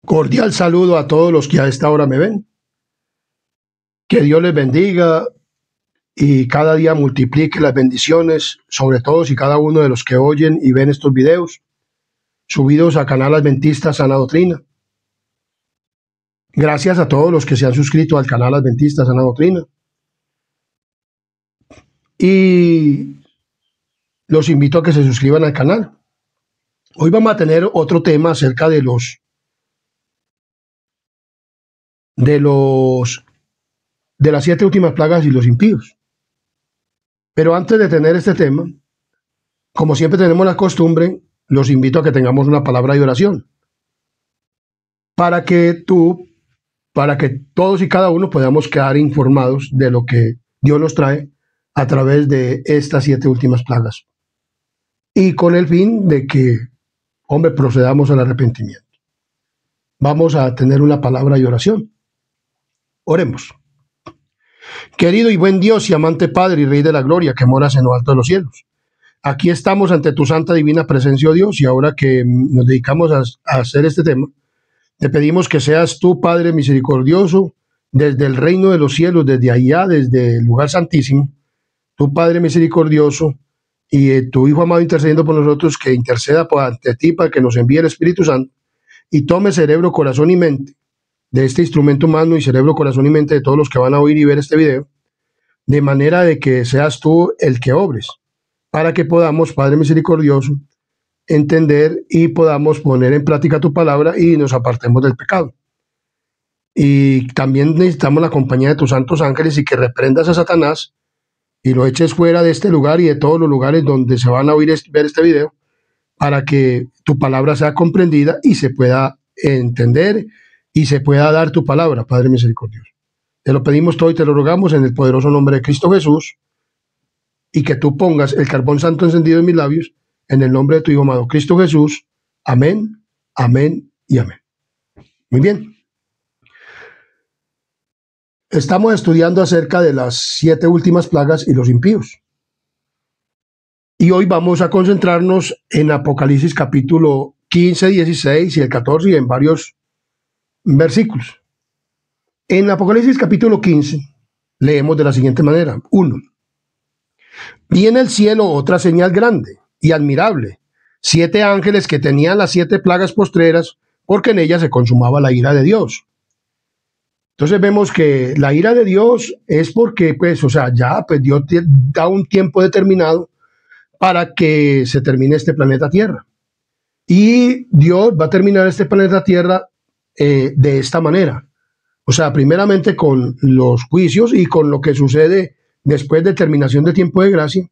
Cordial saludo a todos los que a esta hora me ven. Que Dios les bendiga y cada día multiplique las bendiciones sobre todos y cada uno de los que oyen y ven estos videos subidos a Canal Adventista Sana Doctrina. Gracias a todos los que se han suscrito al Canal Adventista Sana Doctrina. Y los invito a que se suscriban al canal. Hoy vamos a tener otro tema acerca de las 7 últimas plagas y los impíos. Pero antes de tener este tema, como siempre tenemos la costumbre, los invito a que tengamos una palabra de oración. Para que todos y cada uno podamos quedar informados de lo que Dios nos trae a través de estas 7 últimas plagas. Y con el fin de que, procedamos al arrepentimiento. Vamos a tener una palabra de oración. Oremos. Querido y buen Dios y amante Padre y Rey de la Gloria, que moras en lo alto de los cielos. Aquí estamos ante tu santa divina presencia, oh Dios, y ahora que nos dedicamos a hacer este tema, te pedimos que seas tú, Padre misericordioso, desde el reino de los cielos, desde allá, desde el lugar santísimo, tu Padre misericordioso, y tu Hijo amado intercediendo por nosotros, que interceda ante ti para que nos envíe el Espíritu Santo, y tome cerebro, corazón y mente de este instrumento humano y cerebro, corazón y mente de todos los que van a oír y ver este video, de manera de que seas tú el que obres, para que podamos, Padre misericordioso, entender y podamos poner en práctica tu palabra y nos apartemos del pecado. Y también necesitamos la compañía de tus santos ángeles y que reprendas a Satanás y lo eches fuera de este lugar y de todos los lugares donde se van a oír ver este video, para que tu palabra sea comprendida y se pueda entender y se pueda dar tu palabra, Padre misericordioso. Te lo pedimos todo y te lo rogamos en el poderoso nombre de Cristo Jesús, y que tú pongas el carbón santo encendido en mis labios, en el nombre de tu Hijo amado Cristo Jesús. Amén, amén y amén. Muy bien. Estamos estudiando acerca de las 7 últimas plagas y los impíos. Y hoy vamos a concentrarnos en Apocalipsis capítulo 15, 16 y el 14 y en varios versículos. En Apocalipsis capítulo 15 leemos de la siguiente manera. 1. Vi en el cielo otra señal grande y admirable, 7 ángeles que tenían las 7 plagas postreras, porque en ellas se consumaba la ira de Dios. Entonces vemos que la ira de Dios es porque, Dios da un tiempo determinado para que se termine este planeta Tierra. Y Dios va a terminar este planeta Tierra de esta manera. Primeramente con los juicios y con lo que sucede después de terminación de tiempo de gracia.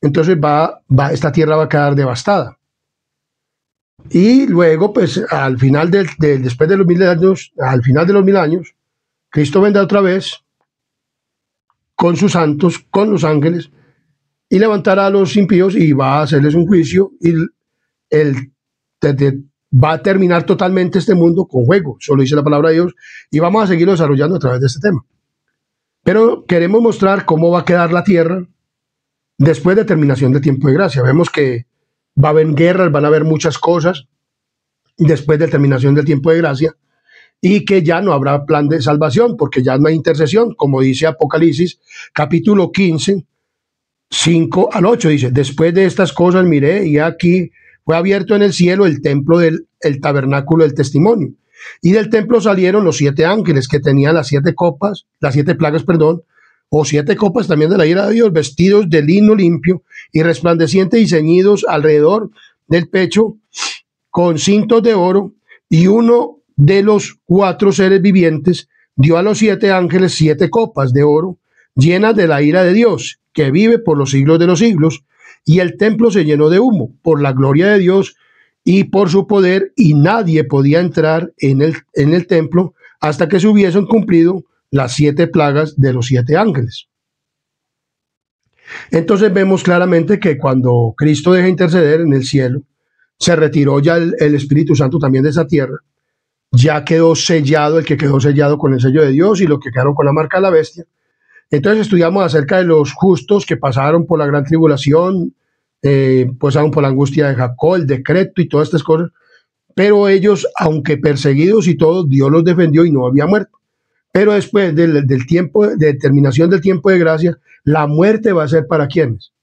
Entonces esta tierra va a quedar devastada. Y luego, al final después de los 1000 años, al final de los 1000 años, Cristo vendrá otra vez con sus santos, con los ángeles, y levantará a los impíos y va a hacerles un juicio, y va a terminar totalmente este mundo con fuego. Eso lo dice la palabra de Dios, y vamos a seguirlo desarrollando a través de este tema. Pero queremos mostrar cómo va a quedar la tierra después de terminación de tiempo de gracia. Vemos que va a haber guerras, van a haber muchas cosas después de terminación del tiempo de gracia, y que ya no habrá plan de salvación, porque ya no hay intercesión, como dice Apocalipsis capítulo 15, 5 al 8, dice: después de estas cosas miré, y aquí fue abierto en el cielo el templo el tabernáculo del testimonio. Y del templo salieron los 7 ángeles que tenían las 7 plagas, o 7 copas también de la ira de Dios, vestidos de lino limpio y resplandeciente y ceñidos alrededor del pecho con cintos de oro. Y uno de los 4 seres vivientes dio a los 7 ángeles 7 copas de oro llenas de la ira de Dios, que vive por los siglos de los siglos. Y el templo se llenó de humo por la gloria de Dios y por su poder, y nadie podía entrar en el templo hasta que se hubiesen cumplido las 7 plagas de los 7 ángeles. Entonces vemos claramente que cuando Cristo deja interceder en el cielo, se retiró ya el Espíritu Santo también de esa tierra. Ya quedó sellado el que quedó sellado con el sello de Dios y los que quedaron con la marca de la bestia. Entonces estudiamos acerca de los justos que pasaron por la gran tribulación, pasaron por la angustia de Jacob, el decreto y todas estas cosas. pero ellos, aunque perseguidos y todo, Dios los defendió y no había muerte. Pero después del tiempo, de terminación del tiempo de gracia, la muerte va a ser ¿para quiénes?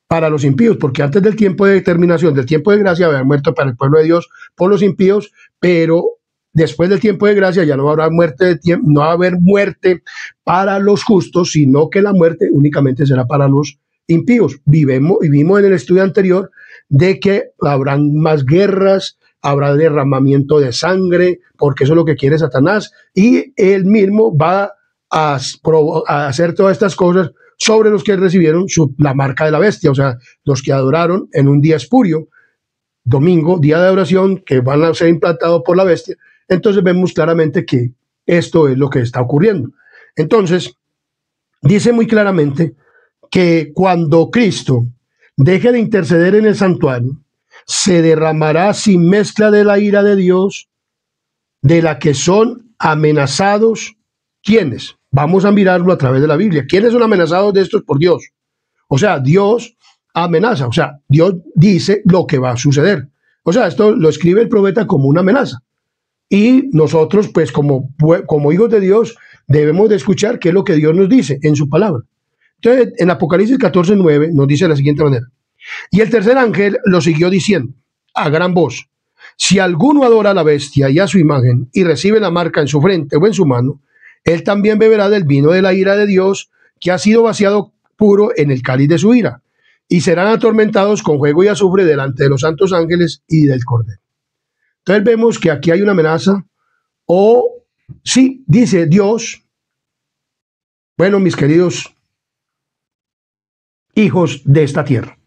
Para los impíos, porque antes del tiempo de terminación del tiempo de gracia había muerto para el pueblo de Dios por los impíos, pero después del tiempo de gracia ya no habrá muerte de tiempo, no va a haber muerte para los justos, sino que la muerte únicamente será para los impíos. Vivimos en el estudio anterior de que habrán más guerras, habrá derramamiento de sangre, porque eso es lo que quiere Satanás, y él mismo va a hacer todas estas cosas sobre los que recibieron la marca de la bestia, o sea, los que adoraron en un día espurio, domingo, día de adoración, que van a ser implantados por la bestia. Entonces vemos claramente que esto es lo que está ocurriendo. Entonces, dice muy claramente que cuando Cristo deje de interceder en el santuario, se derramará sin mezcla de la ira de Dios, de la que son amenazados. ¿Quiénes? Vamos a mirarlo a través de la Biblia. ¿Quiénes son amenazados de estos por Dios? O sea, Dios amenaza, o sea, Dios dice lo que va a suceder. O sea, esto lo escribe el profeta como una amenaza. Y nosotros, pues, como hijos de Dios, debemos de escuchar qué es lo que Dios nos dice en su palabra. Entonces, en Apocalipsis 14:9 nos dice de la siguiente manera: y el tercer ángel lo siguió diciendo a gran voz: si alguno adora a la bestia y a su imagen y recibe la marca en su frente o en su mano, él también beberá del vino de la ira de Dios, que ha sido vaciado puro en el cáliz de su ira, y serán atormentados con fuego y azufre delante de los santos ángeles y del Cordero. Entonces vemos que aquí hay una amenaza, o sí, dice Dios, bueno, mis queridos hijos de esta tierra,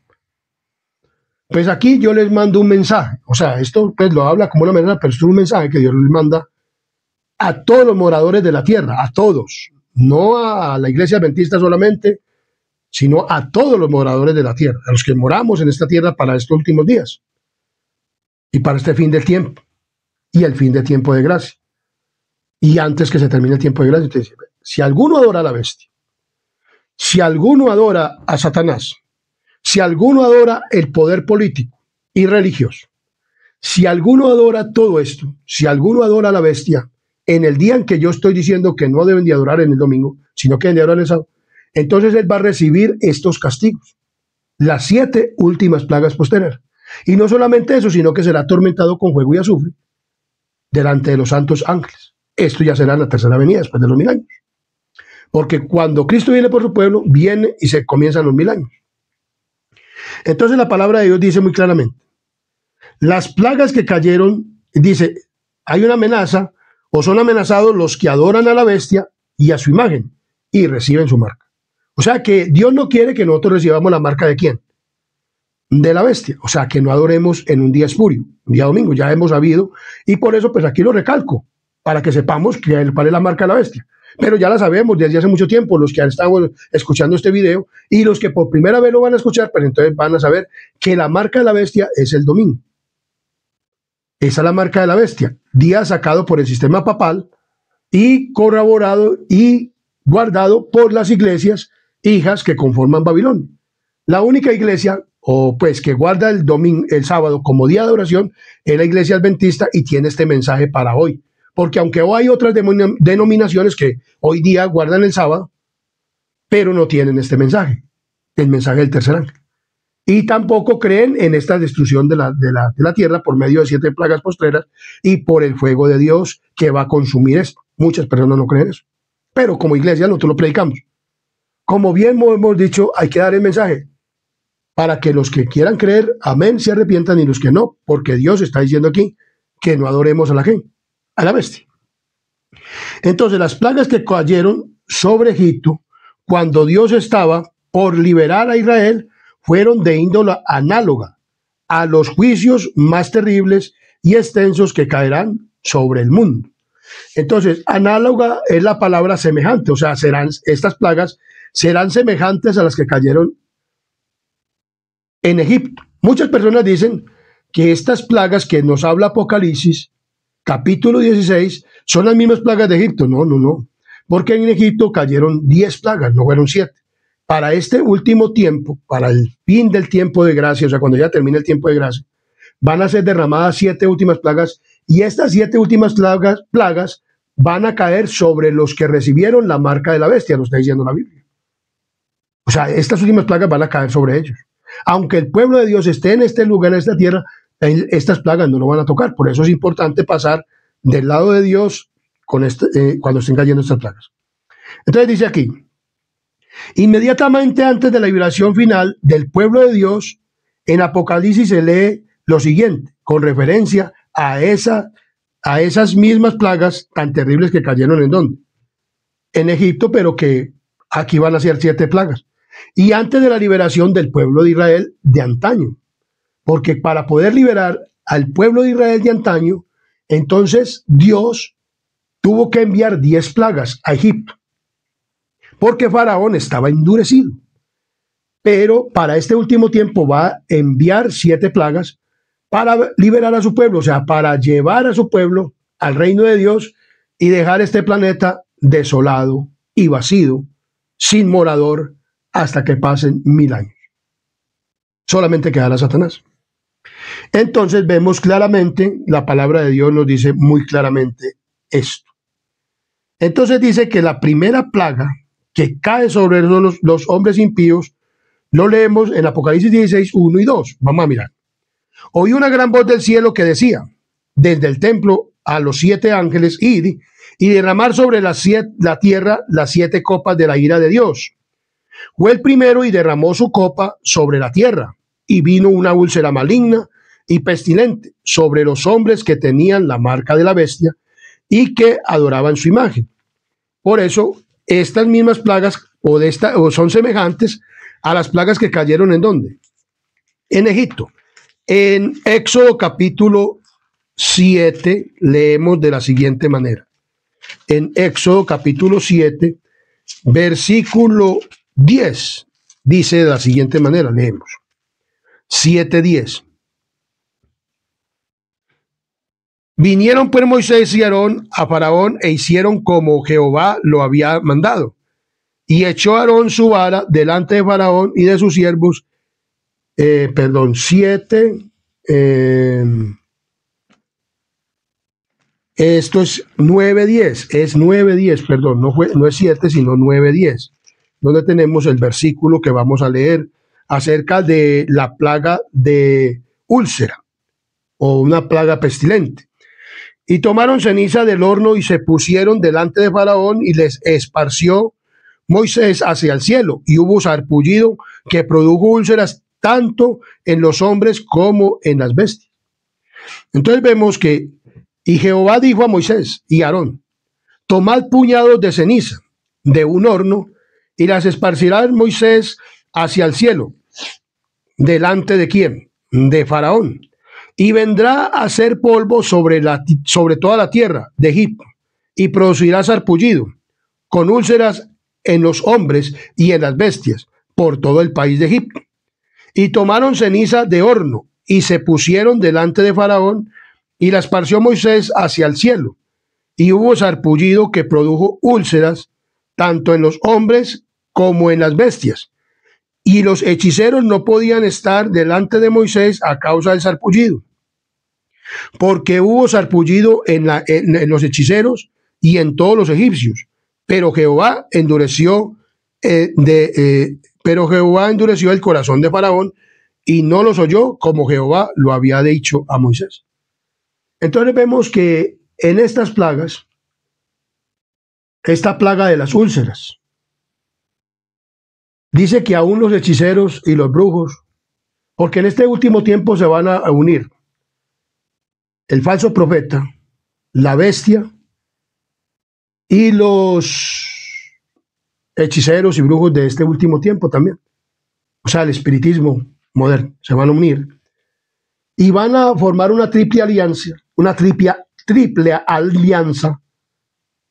pues aquí yo les mando un mensaje. O sea, esto pues lo habla como una amenaza, pero esto es un mensaje que Dios les manda a todos los moradores de la tierra, a todos, no a la iglesia adventista solamente, sino a todos los moradores de la tierra, a los que moramos en esta tierra para estos últimos días y para este fin del tiempo y el fin del tiempo de gracia. Y antes que se termine el tiempo de gracia, entonces, si alguno adora a la bestia, si alguno adora a Satanás, si alguno adora el poder político y religioso, si alguno adora todo esto, si alguno adora a la bestia, en el día en que yo estoy diciendo que no deben de adorar en el domingo, sino que deben de adorar en el sábado, entonces él va a recibir estos castigos, las 7 últimas plagas posteriores. Y no solamente eso, sino que será atormentado con fuego y azufre delante de los santos ángeles. Esto ya será la tercera venida después de los 1000 años. Porque cuando Cristo viene por su pueblo, viene y se comienzan los 1000 años. Entonces la palabra de Dios dice muy claramente, las plagas que cayeron, dice, hay una amenaza, o son amenazados los que adoran a la bestia y a su imagen y reciben su marca. O sea que Dios no quiere que nosotros recibamos la marca de ¿quién? De la bestia. O sea que no adoremos en un día espurio, un día domingo, ya hemos sabido, y por eso pues aquí lo recalco, para que sepamos cuál es la marca de la bestia. Pero ya la sabemos desde hace mucho tiempo, los que han estado escuchando este video y los que por primera vez lo van a escuchar, pero entonces van a saber que la marca de la bestia es el domingo. Esa es la marca de la bestia, día sacado por el sistema papal y corroborado y guardado por las iglesias hijas que conforman Babilonia. La única iglesia, o pues que guarda el domingo, el sábado como día de oración, es la iglesia adventista y tiene este mensaje para hoy. Porque aunque hoy hay otras denominaciones que hoy día guardan el sábado, pero no tienen este mensaje, el mensaje del tercer ángel. Y tampoco creen en esta destrucción de la tierra por medio de 7 plagas postreras y por el fuego de Dios que va a consumir esto. Muchas personas no creen eso. Pero como iglesia nosotros lo predicamos. Como bien hemos dicho, hay que dar el mensaje para que los que quieran creer, amén, se arrepientan, y los que no, porque Dios está diciendo aquí que no adoremos a la gente, a la bestia. Entonces las plagas que cayeron sobre Egipto cuando Dios estaba por liberar a Israel fueron de índole análoga a los juicios más terribles y extensos que caerán sobre el mundo. Entonces, análoga es la palabra semejante, o sea, estas plagas serán semejantes a las que cayeron en Egipto. Muchas personas dicen que estas plagas que nos habla Apocalipsis, capítulo 16, son las mismas plagas de Egipto. No, no, no, porque en Egipto cayeron 10 plagas, no fueron 7. Para este último tiempo, para el fin del tiempo de gracia, o sea, cuando ya termine el tiempo de gracia, van a ser derramadas 7 últimas plagas, y estas 7 últimas plagas van a caer sobre los que recibieron la marca de la bestia, lo está diciendo la Biblia. O sea, estas últimas plagas van a caer sobre ellos. Aunque el pueblo de Dios esté en este lugar, en esta tierra, estas plagas no lo van a tocar. Por eso es importante pasar del lado de Dios cuando estén cayendo estas plagas. Entonces dice aquí, inmediatamente antes de la liberación final del pueblo de Dios, en Apocalipsis se lee lo siguiente, con referencia a esas mismas plagas tan terribles que cayeron ¿en dónde? En Egipto, pero que aquí van a ser 7 plagas. Y antes de la liberación del pueblo de Israel de antaño. Porque para poder liberar al pueblo de Israel de antaño, entonces Dios tuvo que enviar 10 plagas a Egipto. Porque Faraón estaba endurecido. Pero para este último tiempo va a enviar 7 plagas para liberar a su pueblo, o sea, para llevar a su pueblo al reino de Dios y dejar este planeta desolado y vacío, sin morador, hasta que pasen 1000 años. Solamente quedará Satanás. Entonces vemos claramente, la palabra de Dios nos dice muy claramente esto. Entonces dice que la primera plaga que cae sobre los hombres impíos, lo leemos en Apocalipsis 16, 1 y 2. Vamos a mirar. Oí una gran voz del cielo que decía, desde el templo a los 7 ángeles, id y derramar sobre la tierra las 7 copas de la ira de Dios. Fue el primero y derramó su copa sobre la tierra, y vino una úlcera maligna y pestilente sobre los hombres que tenían la marca de la bestia y que adoraban su imagen. Por eso, estas mismas plagas o son semejantes a las plagas que cayeron ¿en dónde? En Egipto. En Éxodo capítulo 7 leemos de la siguiente manera. En Éxodo capítulo 7, versículo 10, dice de la siguiente manera, leemos. 7:10. Vinieron pues Moisés y Aarón a Faraón e hicieron como Jehová lo había mandado. Y echó Aarón su vara delante de Faraón y de sus siervos. 7. Esto es 9:10. Es 9:10, perdón. No es 7, sino 9:10. Donde tenemos el versículo que vamos a leer acerca de la plaga de úlcera o una plaga pestilente. Y tomaron ceniza del horno y se pusieron delante de Faraón y les esparció Moisés hacia el cielo, y hubo sarpullido que produjo úlceras tanto en los hombres como en las bestias. Entonces vemos que, y Jehová dijo a Moisés y a Aarón, tomad puñados de ceniza de un horno y las esparcirá Moisés hacia el cielo. ¿Delante de quién? De Faraón. Y vendrá a hacer polvo sobre toda la tierra de Egipto, y producirá sarpullido, con úlceras en los hombres y en las bestias, por todo el país de Egipto. Y tomaron ceniza de horno, y se pusieron delante de Faraón, y la esparció Moisés hacia el cielo. Y hubo sarpullido que produjo úlceras, tanto en los hombres como en las bestias. Y los hechiceros no podían estar delante de Moisés a causa del sarpullido, porque hubo sarpullido en los hechiceros y en todos los egipcios. Pero Jehová endureció el corazón de Faraón y no los oyó, como Jehová lo había dicho a Moisés. Entonces vemos que en estas plagas, esta plaga de las úlceras, dice que aún los hechiceros y los brujos, porque en este último tiempo se van a unir el falso profeta, la bestia y los hechiceros y brujos de este último tiempo también. O sea, el espiritismo moderno se van a unir y van a formar una triple alianza,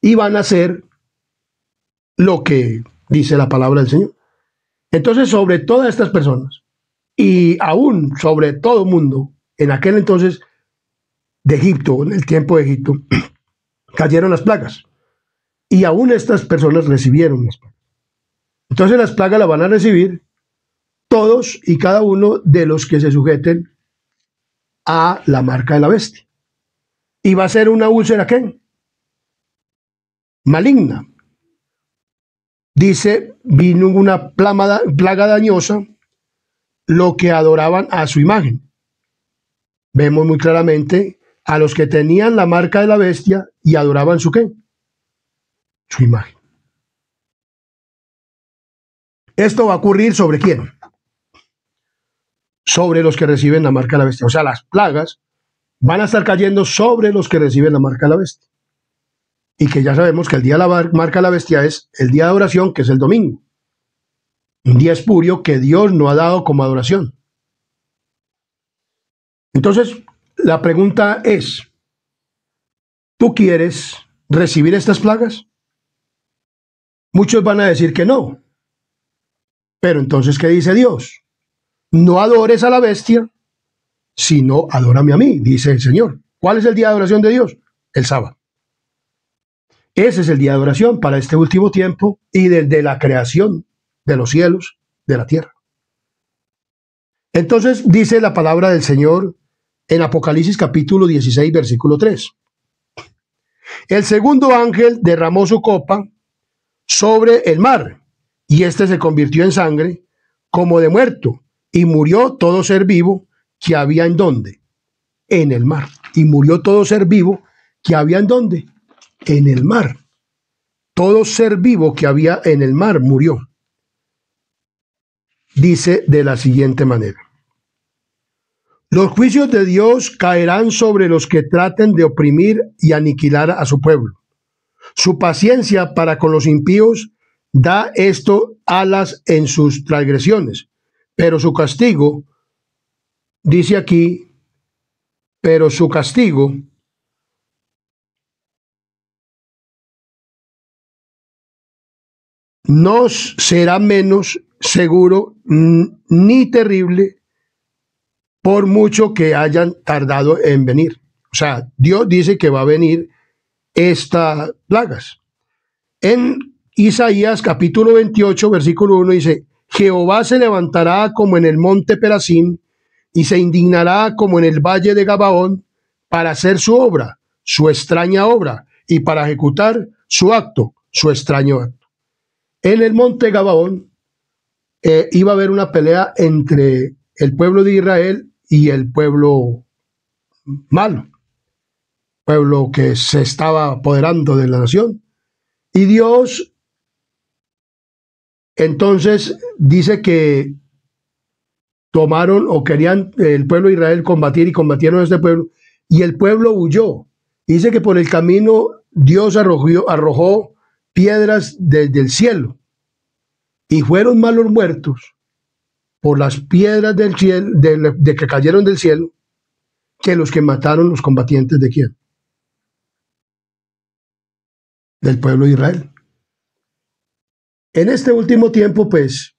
y van a hacer lo que dice la palabra del Señor. Entonces, sobre todas estas personas y aún sobre todo el mundo, en aquel entonces de Egipto, en el tiempo de Egipto, cayeron las plagas. Y aún estas personas recibieron las plagas. Entonces las plagas las van a recibir todos y cada uno de los que se sujeten a la marca de la bestia. Y va a ser una úlcera, ¿qué? Maligna. Dice, vino una plaga dañosa, lo que adoraban a su imagen. Vemos muy claramente a los que tenían la marca de la bestia y adoraban su ¿qué? Su imagen. Esto va a ocurrir ¿sobre quién? Sobre los que reciben la marca de la bestia. O sea, las plagas van a estar cayendo sobre los que reciben la marca de la bestia. Y que ya sabemos que el día de la marca de la bestia es el día de adoración, que es el domingo. Un día espurio que Dios no ha dado como adoración. Entonces, la pregunta es, ¿tú quieres recibir estas plagas? Muchos van a decir que no. Pero entonces, ¿qué dice Dios? No adores a la bestia, sino adórame a mí, dice el Señor. ¿Cuál es el día de adoración de Dios? El sábado. Ese es el día de adoración para este último tiempo y desde la creación de los cielos, de la tierra. Entonces dice la palabra del Señor en Apocalipsis capítulo 16, versículo 3. El segundo ángel derramó su copa sobre el mar, y éste se convirtió en sangre como de muerto, y murió todo ser vivo que había en donde, en el mar. Y murió todo ser vivo que había en donde, en el mar. Todo ser vivo que había en el mar murió. Dice de la siguiente manera: los juicios de Dios caerán sobre los que traten de oprimir y aniquilar a su pueblo. Su paciencia para con los impíos da esto alas en sus transgresiones, pero su castigo, dice aquí, pero su castigo no será menos seguro ni terrible por mucho que hayan tardado en venir. O sea, Dios dice que va a venir estas plagas. En Isaías capítulo 28, versículo 1 dice: Jehová se levantará como en el monte Perazim y se indignará como en el valle de Gabaón para hacer su obra, su extraña obra, y para ejecutar su acto, su extraño acto. En el monte Gabaón iba a haber una pelea entre el pueblo de Israel y el pueblo malo, pueblo que se estaba apoderando de la nación. Y Dios entonces dice que tomaron o querían el pueblo de Israel combatir y combatieron a este pueblo, y el pueblo huyó. Dice que por el camino Dios arrojó piedras desde el cielo y fueron más los muertos por las piedras del cielo, de que cayeron del cielo, que los que mataron los combatientes de quién, del pueblo de Israel. En este último tiempo, pues,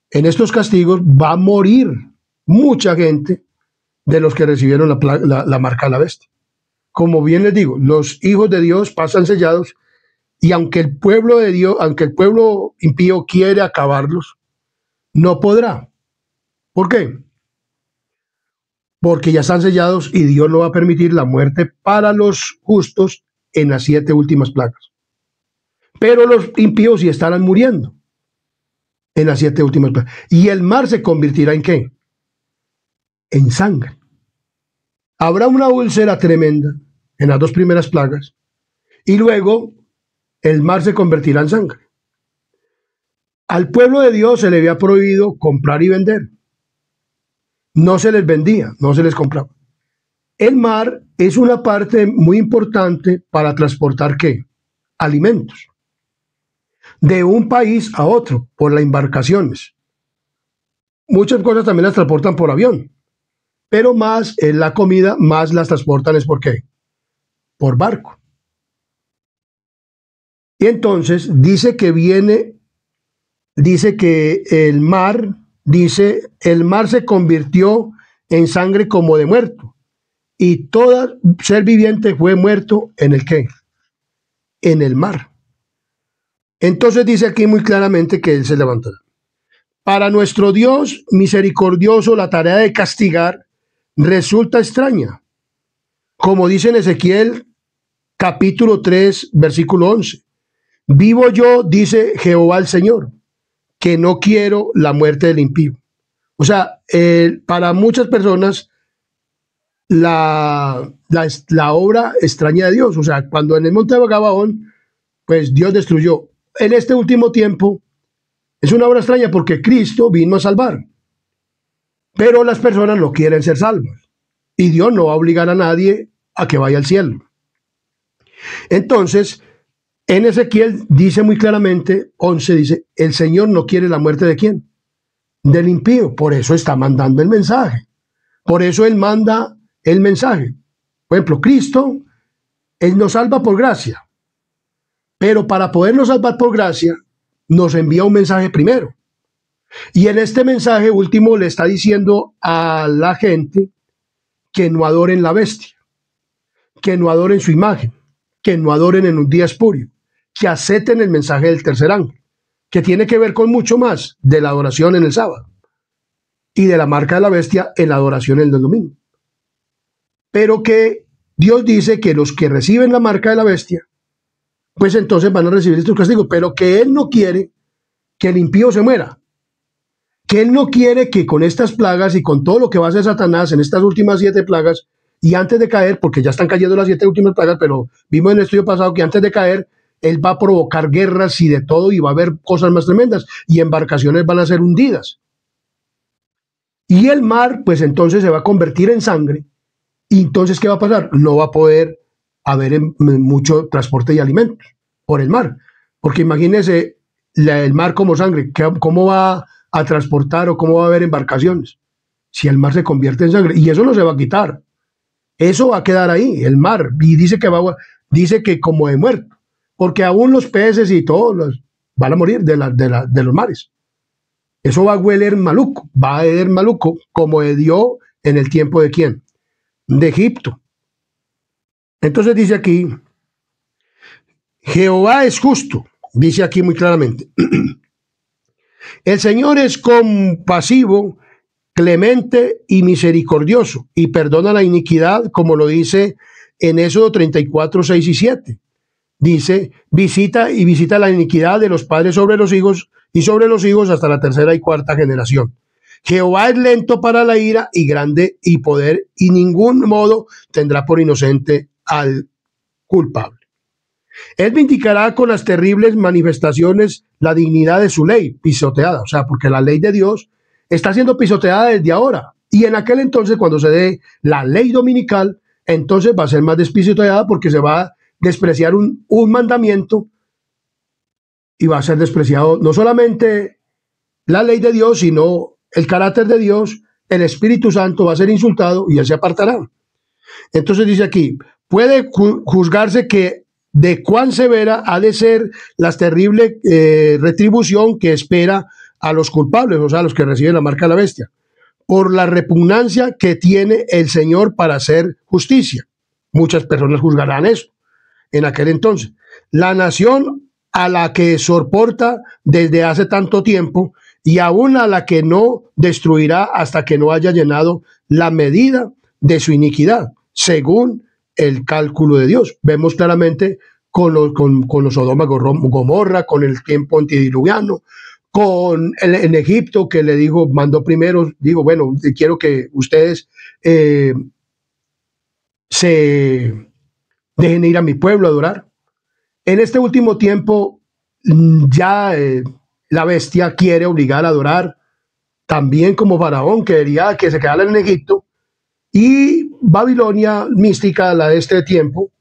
en estos castigos va a morir mucha gente de los que recibieron la marca de la bestia. Como bien les digo, los hijos de Dios pasan sellados, y aunque el pueblo de Dios, aunque el pueblo impío quiere acabarlos, no podrá. ¿Por qué? Porque ya están sellados y Dios no va a permitir la muerte para los justos en las 7 últimas plagas. Pero los impíos sí estarán muriendo en las 7 últimas plagas. Y el mar se convertirá ¿en qué? En sangre. Habrá una úlcera tremenda en las 2 primeras plagas y luego el mar se convertirá en sangre. Al pueblo de Dios se le había prohibido comprar y vender. No se les vendía, no se les compraba. El mar es una parte muy importante para transportar ¿qué? Alimentos. De un país a otro, por las embarcaciones. Muchas cosas también las transportan por avión, pero más en la comida, más las transportan es ¿por qué? Por barco. Y entonces dice que el mar se convirtió en sangre como de muerto, y todo ser viviente fue muerto ¿en el qué? En el mar. Entonces dice aquí muy claramente que Él se levantará. Para nuestro Dios misericordioso, la tarea de castigar resulta extraña. Como dice en Ezequiel capítulo 3, versículo 11. Vivo yo, dice Jehová el Señor, que no quiero la muerte del impío. O sea, para muchas personas, la obra extraña de Dios. O sea, cuando en el monte de Gabaón, pues Dios destruyó. En este último tiempo, es una obra extraña porque Cristo vino a salvar. Pero las personas no quieren ser salvas. Y Dios no va a obligar a nadie a que vaya al cielo. Entonces, en Ezequiel dice muy claramente, 11 dice, el Señor no quiere la muerte de ¿quién? Del impío. Por eso está mandando el mensaje. Por eso Él manda el mensaje. Por ejemplo, Cristo, Él nos salva por gracia. Pero para podernos salvar por gracia, nos envía un mensaje primero. Y en este mensaje último le está diciendo a la gente que no adoren la bestia, que no adoren su imagen, que no adoren en un día espurio, que acepten el mensaje del tercer ángel, que tiene que ver con mucho más de la adoración en el sábado y de la marca de la bestia en la adoración en el domingo. Pero que Dios dice que los que reciben la marca de la bestia, pues entonces van a recibir estos castigos, pero que Él no quiere que el impío se muera, que Él no quiere que con estas plagas y con todo lo que va a hacer Satanás en estas últimas 7 plagas, y antes de caer, porque ya están cayendo las 7 últimas plagas, pero vimos en el estudio pasado que antes de caer, Él va a provocar guerras y de todo, y va a haber cosas más tremendas, y embarcaciones van a ser hundidas. Y el mar, pues entonces se va a convertir en sangre, y entonces, ¿qué va a pasar? No va a poder haber mucho transporte de alimentos por el mar, porque imagínense el mar como sangre, ¿cómo va a transportar o cómo va a haber embarcaciones? Si el mar se convierte en sangre, y eso no se va a quitar, eso va a quedar ahí, el mar, y dice que como de muerto, porque aún los peces y todos van a morir de los mares. Eso va a hueler maluco, va a oler maluco, como dio en el tiempo de ¿quién? De Egipto. Entonces dice aquí, Jehová es justo, dice aquí muy claramente. El Señor es compasivo, clemente y misericordioso, y perdona la iniquidad, como lo dice en Éxodo 34, 6 y 7. Dice, visita la iniquidad de los padres sobre los hijos y sobre los hijos hasta la 3ª y 4ª generación. Jehová es lento para la ira y grande y poder, y ningún modo tendrá por inocente al culpable. Él vindicará con las terribles manifestaciones la dignidad de su ley pisoteada, o sea, porque la ley de Dios está siendo pisoteada desde ahora, y en aquel entonces, cuando se dé la ley dominical, entonces va a ser más despisoteada porque se va a despreciar un mandamiento y va a ser despreciado no solamente la ley de Dios, sino el carácter de Dios. El Espíritu Santo va a ser insultado y Él se apartará. Entonces dice aquí, puede juzgarse que de cuán severa ha de ser la terrible retribución que espera a los culpables, o sea, a los que reciben la marca de la bestia, por la repugnancia que tiene el Señor para hacer justicia. Muchas personas juzgarán eso en aquel entonces. La nación a la que soporta desde hace tanto tiempo, y aún a la que no destruirá hasta que no haya llenado la medida de su iniquidad, según el cálculo de Dios. Vemos claramente con los Sodoma Gomorra, con el tiempo antediluviano, con en Egipto, que le dijo, mandó primero, digo, bueno, quiero que ustedes se dejen ir a mi pueblo a adorar. En este último tiempo, ya la bestia quiere obligar a adorar, también como Faraón quería que se quedaran en Egipto, y Babilonia mística, la de este tiempo,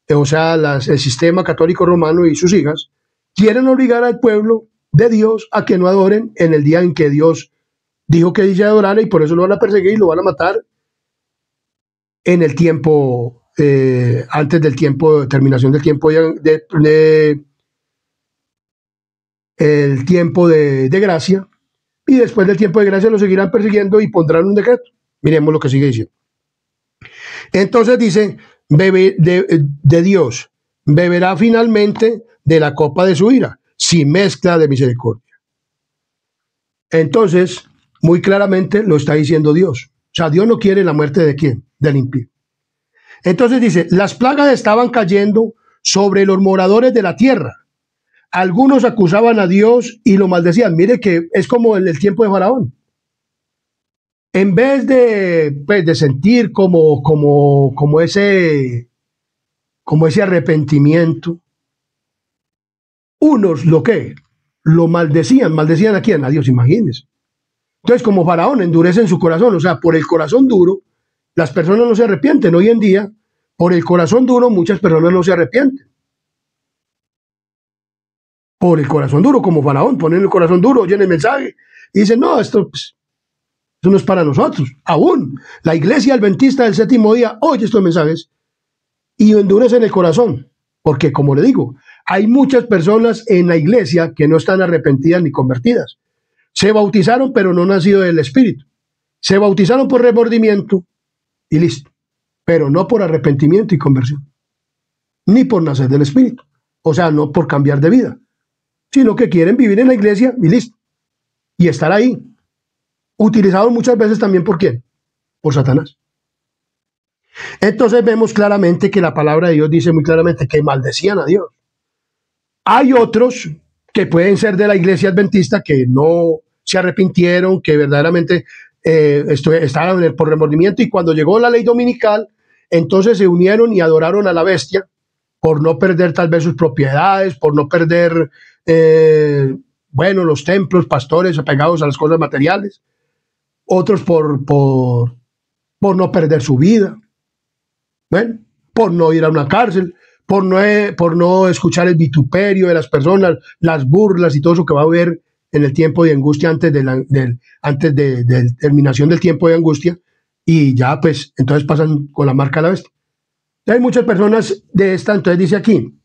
o sea, el sistema católico romano y sus hijas, quieren obligar al pueblo de Dios a que no adoren en el día en que Dios dijo que dice adorar, y por eso lo van a perseguir y lo van a matar en el tiempo, antes del tiempo, terminación del tiempo el tiempo de gracia, y después del tiempo de gracia lo seguirán persiguiendo y pondrán un decreto. Miremos lo que sigue diciendo. Entonces dice, de Dios beberá finalmente de la copa de su ira, sin mezcla de misericordia. Entonces, muy claramente lo está diciendo Dios. sea, Dios no quiere la muerte de ¿quién? Del impío. Entonces dice, las plagas estaban cayendo sobre los moradores de la tierra. Algunos acusaban a Dios y lo maldecían. Mire que es como en el tiempo de Faraón. En vez de, pues, de sentir como ese arrepentimiento, unos lo maldecían. ¿Maldecían a quién? A Dios, imagínense. Entonces, como Faraón, endurecen su corazón. O sea, por el corazón duro, las personas no se arrepienten. Hoy en día, por el corazón duro, muchas personas no se arrepienten. Por el corazón duro, como Faraón, ponen el corazón duro, oyen el mensaje y dicen, no, esto no es para nosotros. Aún la iglesia adventista del séptimo día oye estos mensajes y endurecen el corazón. Porque, como le digo, hay muchas personas en la iglesia que no están arrepentidas ni convertidas. Se bautizaron, pero no nacido del Espíritu. Se bautizaron por remordimiento y listo. Pero no por arrepentimiento y conversión. Ni por nacer del Espíritu. O sea, no por cambiar de vida. Sino que quieren vivir en la iglesia y listo. Y estar ahí. Utilizado muchas veces también ¿por quién? Por Satanás. Entonces vemos claramente que la palabra de Dios dice muy claramente que maldecían a Dios. Hay otros que pueden ser de la iglesia adventista que no se arrepintieron, que verdaderamente estaban por remordimiento, y cuando llegó la ley dominical, entonces se unieron y adoraron a la bestia por no perder tal vez sus propiedades, por no perder, los templos, pastores apegados a las cosas materiales, otros por no perder su vida, ¿ven? Por no ir a una cárcel, por no escuchar el vituperio de las personas, las burlas y todo eso que va a haber en el tiempo de angustia antes de terminación del tiempo de angustia, y ya pues entonces pasan con la marca de la bestia. Hay muchas personas de esta, entonces dice aquí,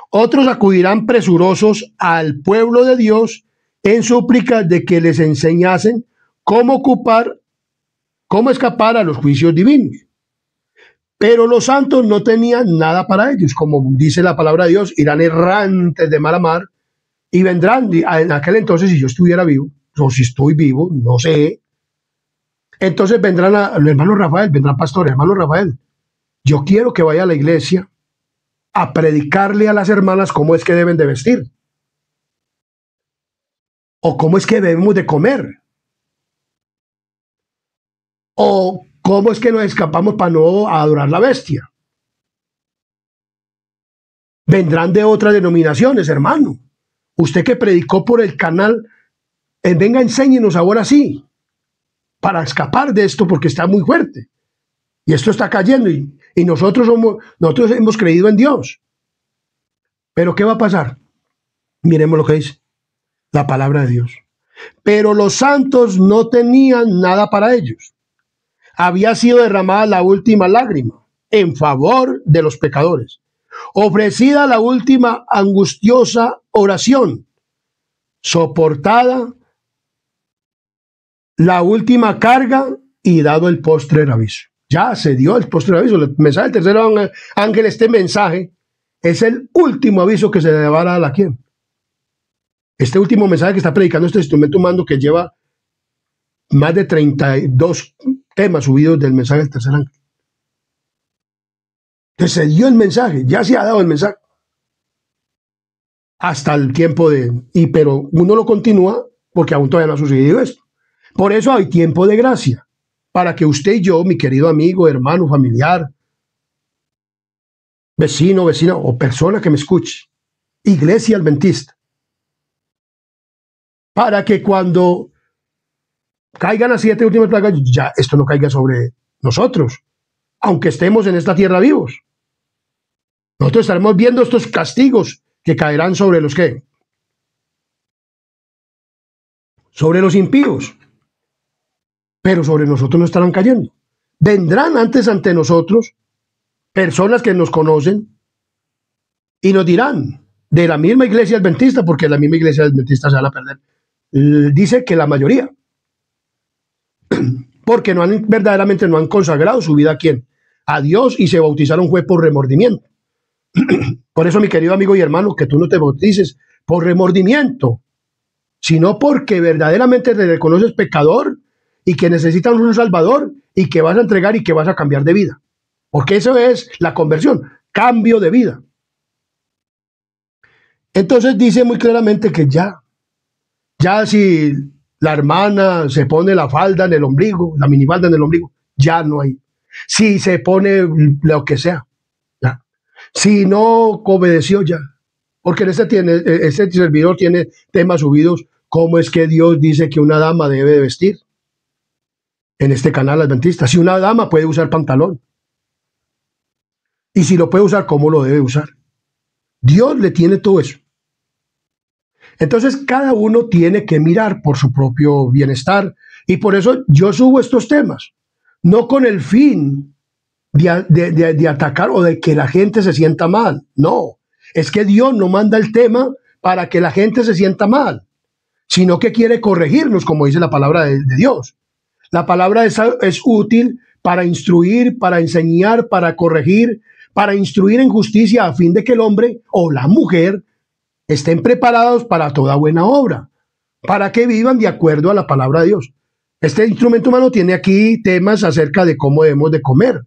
otros acudirán presurosos al pueblo de Dios en súplicas de que les enseñasen cómo escapar a los juicios divinos. Pero los santos no tenían nada para ellos, como dice la palabra de Dios, irán errantes de mar a mar y vendrán. En aquel entonces, si yo estuviera vivo, o si estoy vivo, no sé, entonces vendrán al hermano Rafael, vendrán pastores, hermano Rafael, yo quiero que vaya a la iglesia a predicarle a las hermanas cómo es que deben de vestir, o cómo es que debemos de comer, o cómo es que nos escapamos para no adorar la bestia. Vendrán de otras denominaciones, hermano. Usted que predicó por el canal, venga, enséñenos ahora sí, para escapar de esto, porque está muy fuerte. Y esto está cayendo, y nosotros hemos creído en Dios. Pero ¿qué va a pasar? Miremos lo que dice la palabra de Dios. Pero los santos no tenían nada para ellos. Había sido derramada la última lágrima en favor de los pecadores, ofrecida la última angustiosa oración, soportada la última carga y dado el postrer aviso. Ya se dio el postrer aviso, el mensaje del tercer ángel. Este mensaje es el último aviso que se le dará a quién. Este último mensaje que está predicando este instrumento humano, que lleva más de 32 temas subidos del mensaje del tercer ángel. Entonces se dio el mensaje, ya se ha dado el mensaje. Hasta el tiempo pero uno lo continúa porque aún todavía no ha sucedido esto. Por eso hay tiempo de gracia, para que usted y yo, mi querido amigo, hermano, familiar, vecino, vecina o persona que me escuche, iglesia adventista, para que cuando caigan las 7 últimas plagas, ya esto no caiga sobre nosotros, aunque estemos en esta tierra vivos. Nosotros estaremos viendo estos castigos que caerán sobre los que, sobre los impíos, pero sobre nosotros no estarán cayendo. Vendrán antes ante nosotros personas que nos conocen y nos dirán, de la misma iglesia adventista, porque la misma iglesia adventista se van a perder, dice que la mayoría, porque verdaderamente no han consagrado su vida ¿a quién? A Dios, y se bautizaron fue por remordimiento. Por eso, mi querido amigo y hermano, que tú no te bautices por remordimiento, sino porque verdaderamente te reconoces pecador y que necesitas un Salvador, y que vas a entregar y que vas a cambiar de vida. Porque eso es la conversión, cambio de vida. Entonces dice muy claramente que ya si la hermana se pone la falda en el ombligo, la minifalda en el ombligo, ya no hay. Si se pone lo que sea, ya. Si no obedeció, ya. Porque este servidor tiene temas subidos, cómo es que Dios dice que una dama debe de vestir en este canal adventista. Si una dama puede usar pantalón, y si lo puede usar, ¿cómo lo debe usar? Dios le tiene todo eso. Entonces cada uno tiene que mirar por su propio bienestar, y por eso yo subo estos temas, no con el fin de atacar o de que la gente se sienta mal. No, es que Dios no manda el tema para que la gente se sienta mal, sino que quiere corregirnos, como dice la palabra de Dios. La palabra es útil para instruir, para enseñar, para corregir, para instruir en justicia, a fin de que el hombre o la mujer estén preparados para toda buena obra, para que vivan de acuerdo a la palabra de Dios. Este instrumento humano tiene aquí temas acerca de cómo debemos de comer,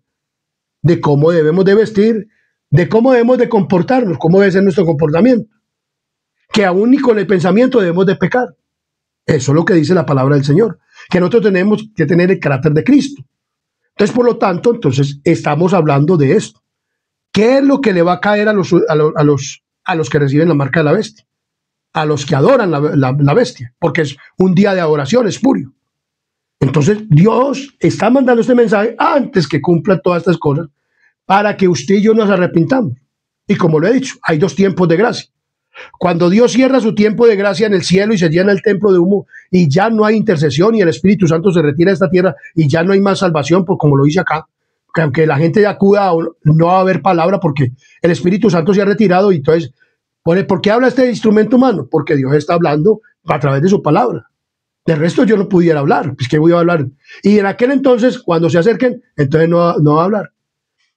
de cómo debemos de vestir, de cómo debemos de comportarnos, cómo debe ser nuestro comportamiento, que aún ni con el pensamiento debemos de pecar. Eso es lo que dice la palabra del Señor, que nosotros tenemos que tener el carácter de Cristo. Entonces, por lo tanto, estamos hablando de esto. ¿Qué es lo que le va a caer a los que reciben la marca de la bestia? A los que adoran la bestia, porque es un día de adoración espurio. Entonces, Dios está mandando este mensaje antes que cumpla todas estas cosas para que usted y yo nos arrepintamos. Y como lo he dicho, hay dos tiempos de gracia. Cuando Dios cierra su tiempo de gracia en el cielo y se llena el templo de humo y ya no hay intercesión y el Espíritu Santo se retira de esta tierra y ya no hay más salvación, por como lo dice acá, que aunque la gente acuda, no va a haber palabra porque el Espíritu Santo se ha retirado. Y entonces, ¿por qué habla este instrumento humano? Porque Dios está hablando a través de su palabra. De resto yo no pudiera hablar, pues ¿qué voy a hablar? Y en aquel entonces, cuando se acerquen, entonces no va a hablar.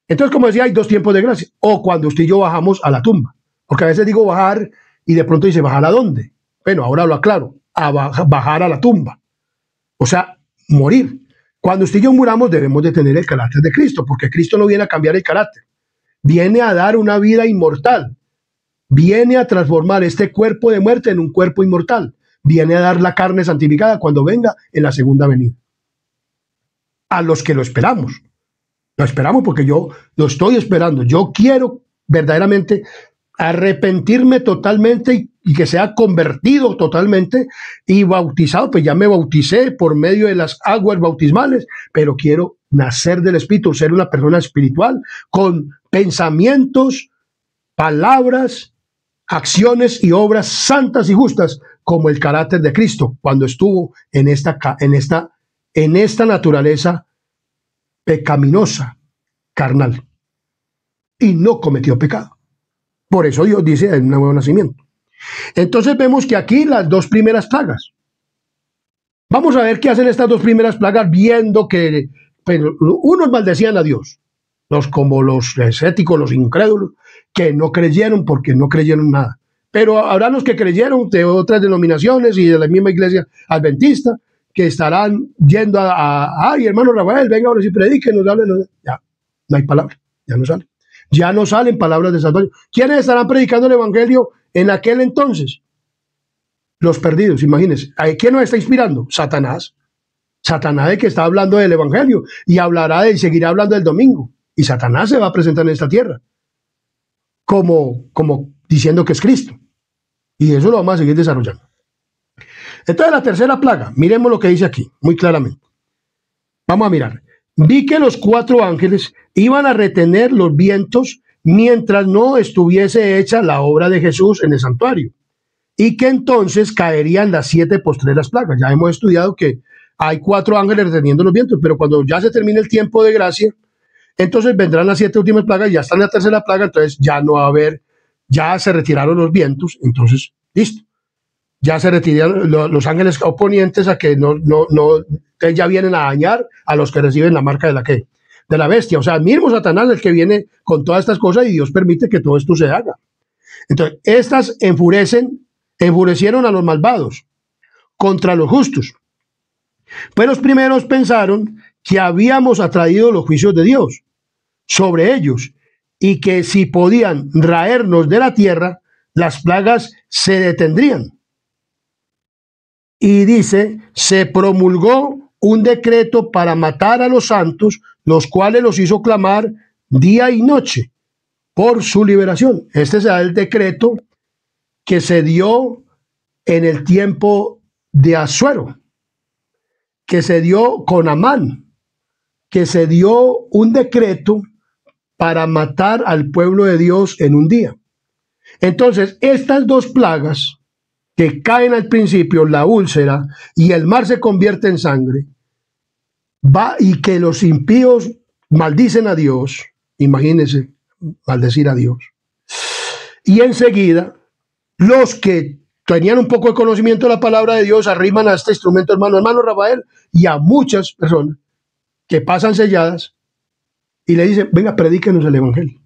Entonces, como decía, hay dos tiempos de gracia. O cuando usted y yo bajamos a la tumba. Porque a veces digo bajar y de pronto dice, ¿bajar a dónde? Bueno, ahora lo aclaro, bajar a la tumba. O sea, morir. Cuando usted y yo muramos debemos de tener el carácter de Cristo, porque Cristo no viene a cambiar el carácter. Viene a dar una vida inmortal. Viene a transformar este cuerpo de muerte en un cuerpo inmortal. Viene a dar la carne santificada cuando venga en la segunda venida. A los que lo esperamos. Lo esperamos porque yo lo estoy esperando. Yo quiero verdaderamente arrepentirme totalmente y que sea convertido totalmente y bautizado. Pues ya me bauticé por medio de las aguas bautismales, pero quiero nacer del Espíritu, ser una persona espiritual con pensamientos, palabras, acciones y obras santas y justas como el carácter de Cristo cuando estuvo en esta naturaleza pecaminosa, carnal, y no cometió pecado. Por eso Dios dice en un nuevo nacimiento. Entonces vemos que aquí las dos primeras plagas. Vamos a ver qué hacen estas dos primeras plagas, viendo que unos maldecían a Dios, como los escépticos, los incrédulos, que no creyeron porque no creyeron nada. Pero habrá los que creyeron de otras denominaciones y de la misma iglesia adventista, que estarán yendo ay, hermano Rafael, venga ahora sí predique, nos hable, ya, no hay palabra, ya no sale. Ya no salen palabras de salvación. ¿Quiénes estarán predicando el evangelio en aquel entonces? Los perdidos, imagínense. ¿Quién nos está inspirando? Satanás. Satanás, el que está hablando del evangelio y hablará y seguirá hablando del domingo. Y Satanás se va a presentar en esta tierra como diciendo que es Cristo. Y eso lo vamos a seguir desarrollando. Entonces, la tercera plaga, miremos lo que dice aquí, muy claramente. Vamos a mirar. Vi que los 4 ángeles iban a retener los vientos mientras no estuviese hecha la obra de Jesús en el santuario, y que entonces caerían las 7 postreras plagas. Ya hemos estudiado que hay 4 ángeles reteniendo los vientos, pero cuando ya se termine el tiempo de gracia, entonces vendrán las 7 últimas plagas, ya está en la tercera plaga, entonces ya no va a haber, ya se retiraron los vientos, entonces listo. Ya se retiran los ángeles oponientes a que ya vienen a dañar a los que reciben la marca de la bestia. O sea, el mismo Satanás el que viene con todas estas cosas y Dios permite que todo esto se haga. Entonces, estas enfurecieron a los malvados contra los justos. Pues los primeros pensaron que habíamos atraído los juicios de Dios sobre ellos y que si podían raernos de la tierra, las plagas se detendrían. Y dice, se promulgó un decreto para matar a los santos, los cuales los hizo clamar día y noche por su liberación. Este será el decreto que se dio en el tiempo de Asuero, que se dio con Amán, que se dio un decreto para matar al pueblo de Dios en un día. Entonces, estas dos plagas que caen al principio, la úlcera y el mar se convierte en sangre, va y que los impíos maldicen a Dios, imagínense, maldecir a Dios. Y enseguida, los que tenían un poco de conocimiento de la palabra de Dios arriman a este instrumento, hermano Rafael, y a muchas personas que pasan selladas y le dicen, venga, predíquenos el evangelio.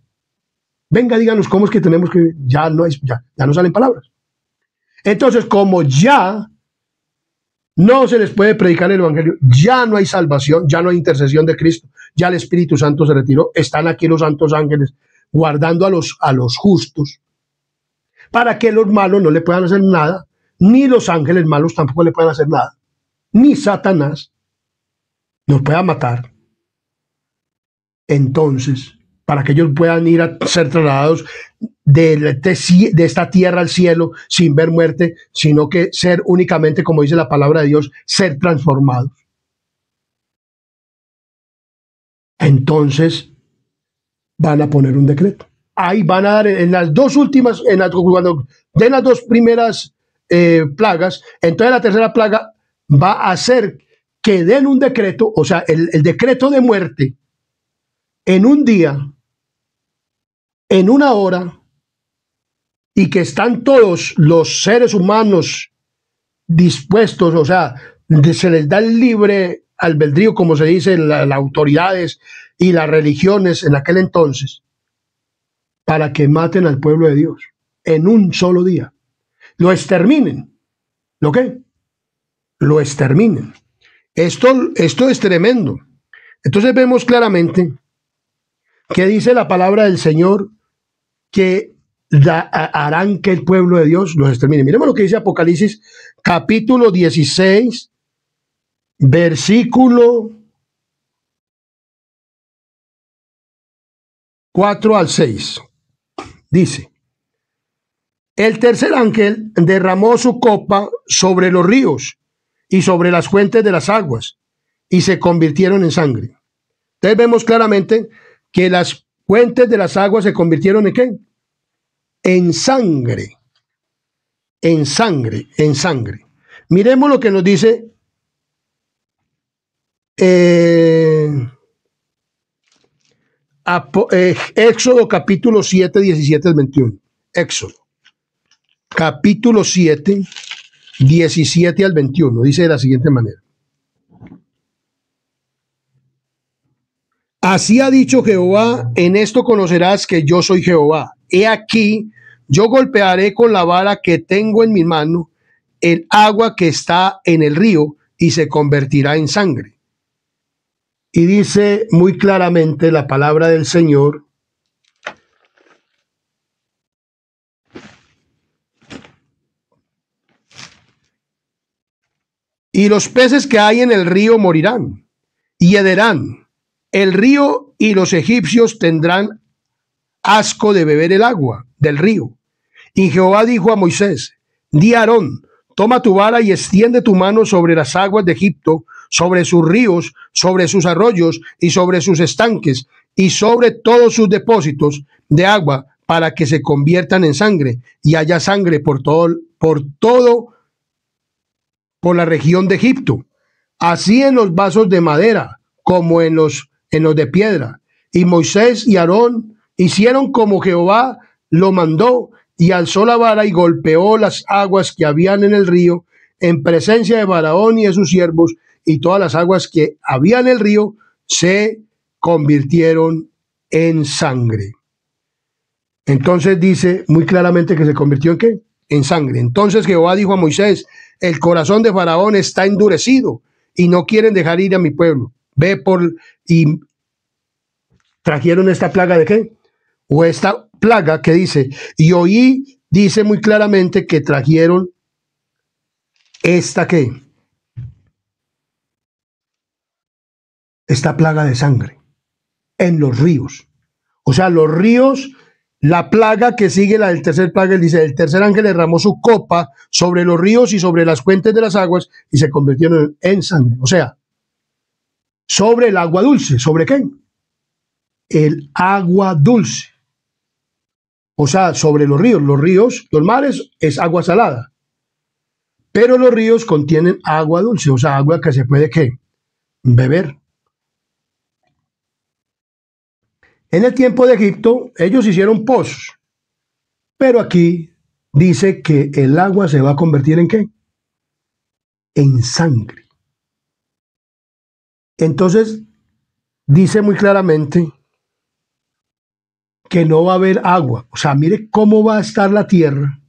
Venga, díganos cómo es que tenemos que vivir. Ya no salen palabras. Entonces, como ya no se les puede predicar el evangelio, ya no hay salvación, ya no hay intercesión de Cristo, ya el Espíritu Santo se retiró, están aquí los santos ángeles guardando a los justos para que los malos no le puedan hacer nada, ni los ángeles malos tampoco le puedan hacer nada, ni Satanás nos pueda matar. Entonces, para que ellos puedan ir a ser trasladados de esta tierra al cielo sin ver muerte, sino que ser únicamente, como dice la palabra de Dios, ser transformados. Entonces, van a poner un decreto. Ahí van a dar en las dos últimas, cuando den las dos primeras plagas, entonces la tercera plaga va a hacer que den un decreto, o sea, el decreto de muerte en un día, en una hora, y que están todos los seres humanos dispuestos, o sea, se les da el libre albedrío, como se dice, las autoridades y las religiones en aquel entonces, para que maten al pueblo de Dios en un solo día. Lo exterminen. ¿Lo qué? Lo exterminen. Esto es tremendo. Entonces vemos claramente que dice la palabra del Señor que harán que el pueblo de Dios los extermine. Miremos lo que dice Apocalipsis capítulo 16, versículo 4 al 6. Dice, el tercer ángel derramó su copa sobre los ríos y sobre las fuentes de las aguas y se convirtieron en sangre. Entonces vemos claramente que las fuentes de las aguas se convirtieron en ¿qué? En sangre. En sangre, en sangre. Miremos lo que nos dice Éxodo capítulo 7, 17 al 21. Éxodo capítulo 7, 17 al 21. Dice de la siguiente manera. Así ha dicho Jehová, en esto conocerás que yo soy Jehová. He aquí, yo golpearé con la vara que tengo en mi mano el agua que está en el río y se convertirá en sangre. Y dice muy claramente la palabra del Señor, y los peces que hay en el río morirán y hederán. El río y los egipcios tendrán asco de beber el agua del río. Y Jehová dijo a Moisés, di a Aarón, toma tu vara y extiende tu mano sobre las aguas de Egipto, sobre sus ríos, sobre sus arroyos y sobre sus estanques y sobre todos sus depósitos de agua, para que se conviertan en sangre y haya sangre por la región de Egipto, así en los vasos de madera como en los de piedra. Y Moisés y Aarón hicieron como Jehová lo mandó, y alzó la vara y golpeó las aguas que habían en el río en presencia de Faraón y de sus siervos, y todas las aguas que había en el río se convirtieron en sangre. Entonces dice muy claramente que se convirtió en ¿qué? En sangre. Entonces Jehová dijo a Moisés, el corazón de Faraón está endurecido y no quieren dejar ir a mi pueblo. ve por y trajeron esta plaga de qué, o esta plaga que dice, y oí, dice muy claramente que trajeron esta qué, esta plaga de sangre en los ríos. O sea, los ríos, la plaga que sigue la del tercer plaga, él dice, el tercer ángel derramó su copa sobre los ríos y sobre las fuentes de las aguas y se convirtieron en sangre. O sea, sobre el agua dulce. ¿Sobre qué? El agua dulce. O sea, sobre los ríos, los mares es agua salada. Pero los ríos contienen agua dulce, o sea, agua que se puede ¿qué? Beber. En el tiempo de Egipto, ellos hicieron pozos, pero aquí dice que el agua se va a convertir en ¿qué? En sangre. Entonces, dice muy claramente que no va a haber agua. O sea, mire cómo va a estar la tierra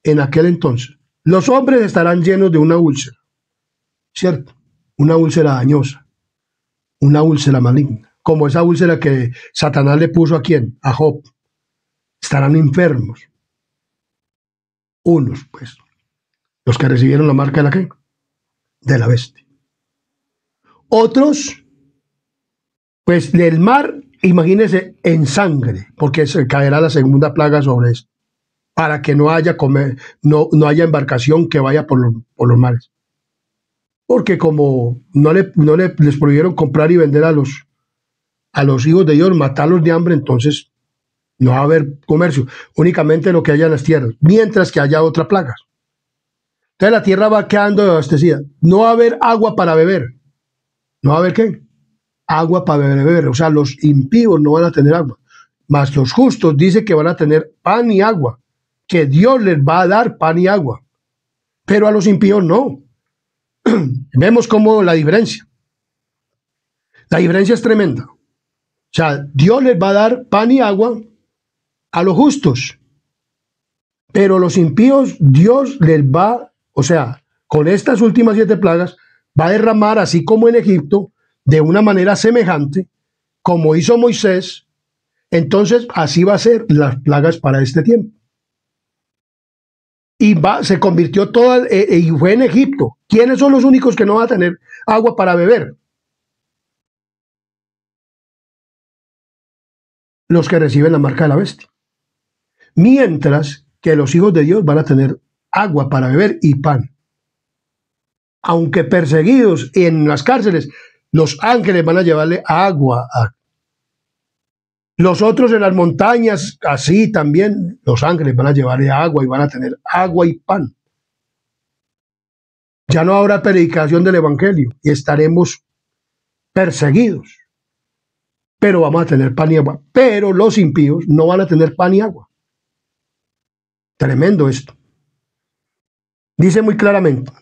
en aquel entonces. Los hombres estarán llenos de una úlcera, ¿cierto? Una úlcera dañosa, una úlcera maligna, como esa úlcera que Satanás le puso a quién, a Job. Estarán enfermos. Unos, pues, los que recibieron la marca de la ¿qué? De la bestia. Otros, pues, del mar, imagínense, en sangre, porque se caerá la segunda plaga sobre esto, para que no haya no haya embarcación que vaya por los mares. Porque como les prohibieron comprar y vender a los hijos de Dios, matarlos de hambre, entonces no va a haber comercio, únicamente lo que haya en las tierras, mientras que haya otra plaga. Entonces la tierra va quedando abastecida. No va a haber agua para beber. ¿No va a haber qué? Agua para beber. O sea, los impíos no van a tener agua. Mas los justos dice que van a tener pan y agua. Que Dios les va a dar pan y agua. Pero a los impíos no. Vemos cómo la diferencia. La diferencia es tremenda. O sea, Dios les va a dar pan y agua a los justos. Pero los impíos, Dios les va, o sea, con estas últimas 7 plagas, va a derramar, así como en Egipto, de una manera semejante, como hizo Moisés. Entonces, así va a ser las plagas para este tiempo. Y se convirtió toda, y fue en Egipto. ¿Quiénes son los únicos que no van a tener agua para beber? Los que reciben la marca de la bestia. Mientras que los hijos de Dios van a tener agua para beber y pan. Aunque perseguidos en las cárceles, los ángeles van a llevarle agua. Los otros en las montañas, así también, los ángeles van a llevarle agua y van a tener agua y pan. Ya no habrá predicación del evangelio y estaremos perseguidos. Pero vamos a tener pan y agua. Pero los impíos no van a tener pan y agua. Tremendo esto. Dice muy claramente.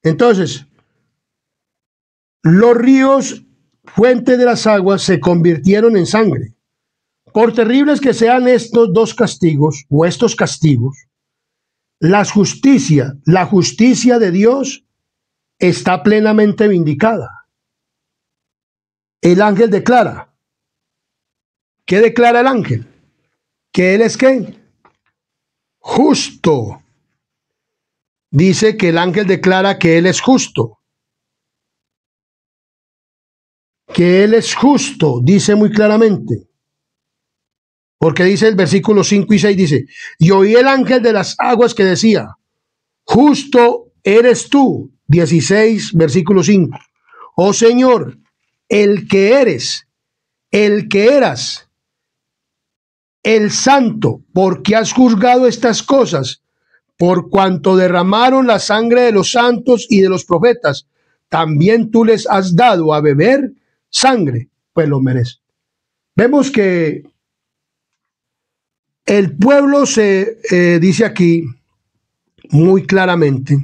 Entonces, los ríos, fuente de las aguas, se convirtieron en sangre. Por terribles que sean estos dos castigos, o estos castigos, la justicia de Dios está plenamente vindicada. El ángel declara. ¿Qué declara el ángel? Que él es ¿qué? Justo. Dice que el ángel declara que él es justo. Que él es justo, dice muy claramente. Porque dice el versículo 5 y 6, dice, y oí el ángel de las aguas que decía, justo eres tú, 16, versículo 5. Oh Señor, el que eres, el que eras, el santo, porque has juzgado estas cosas, por cuanto derramaron la sangre de los santos y de los profetas, también tú les has dado a beber sangre, pues lo merece. Vemos que el pueblo se dice aquí muy claramente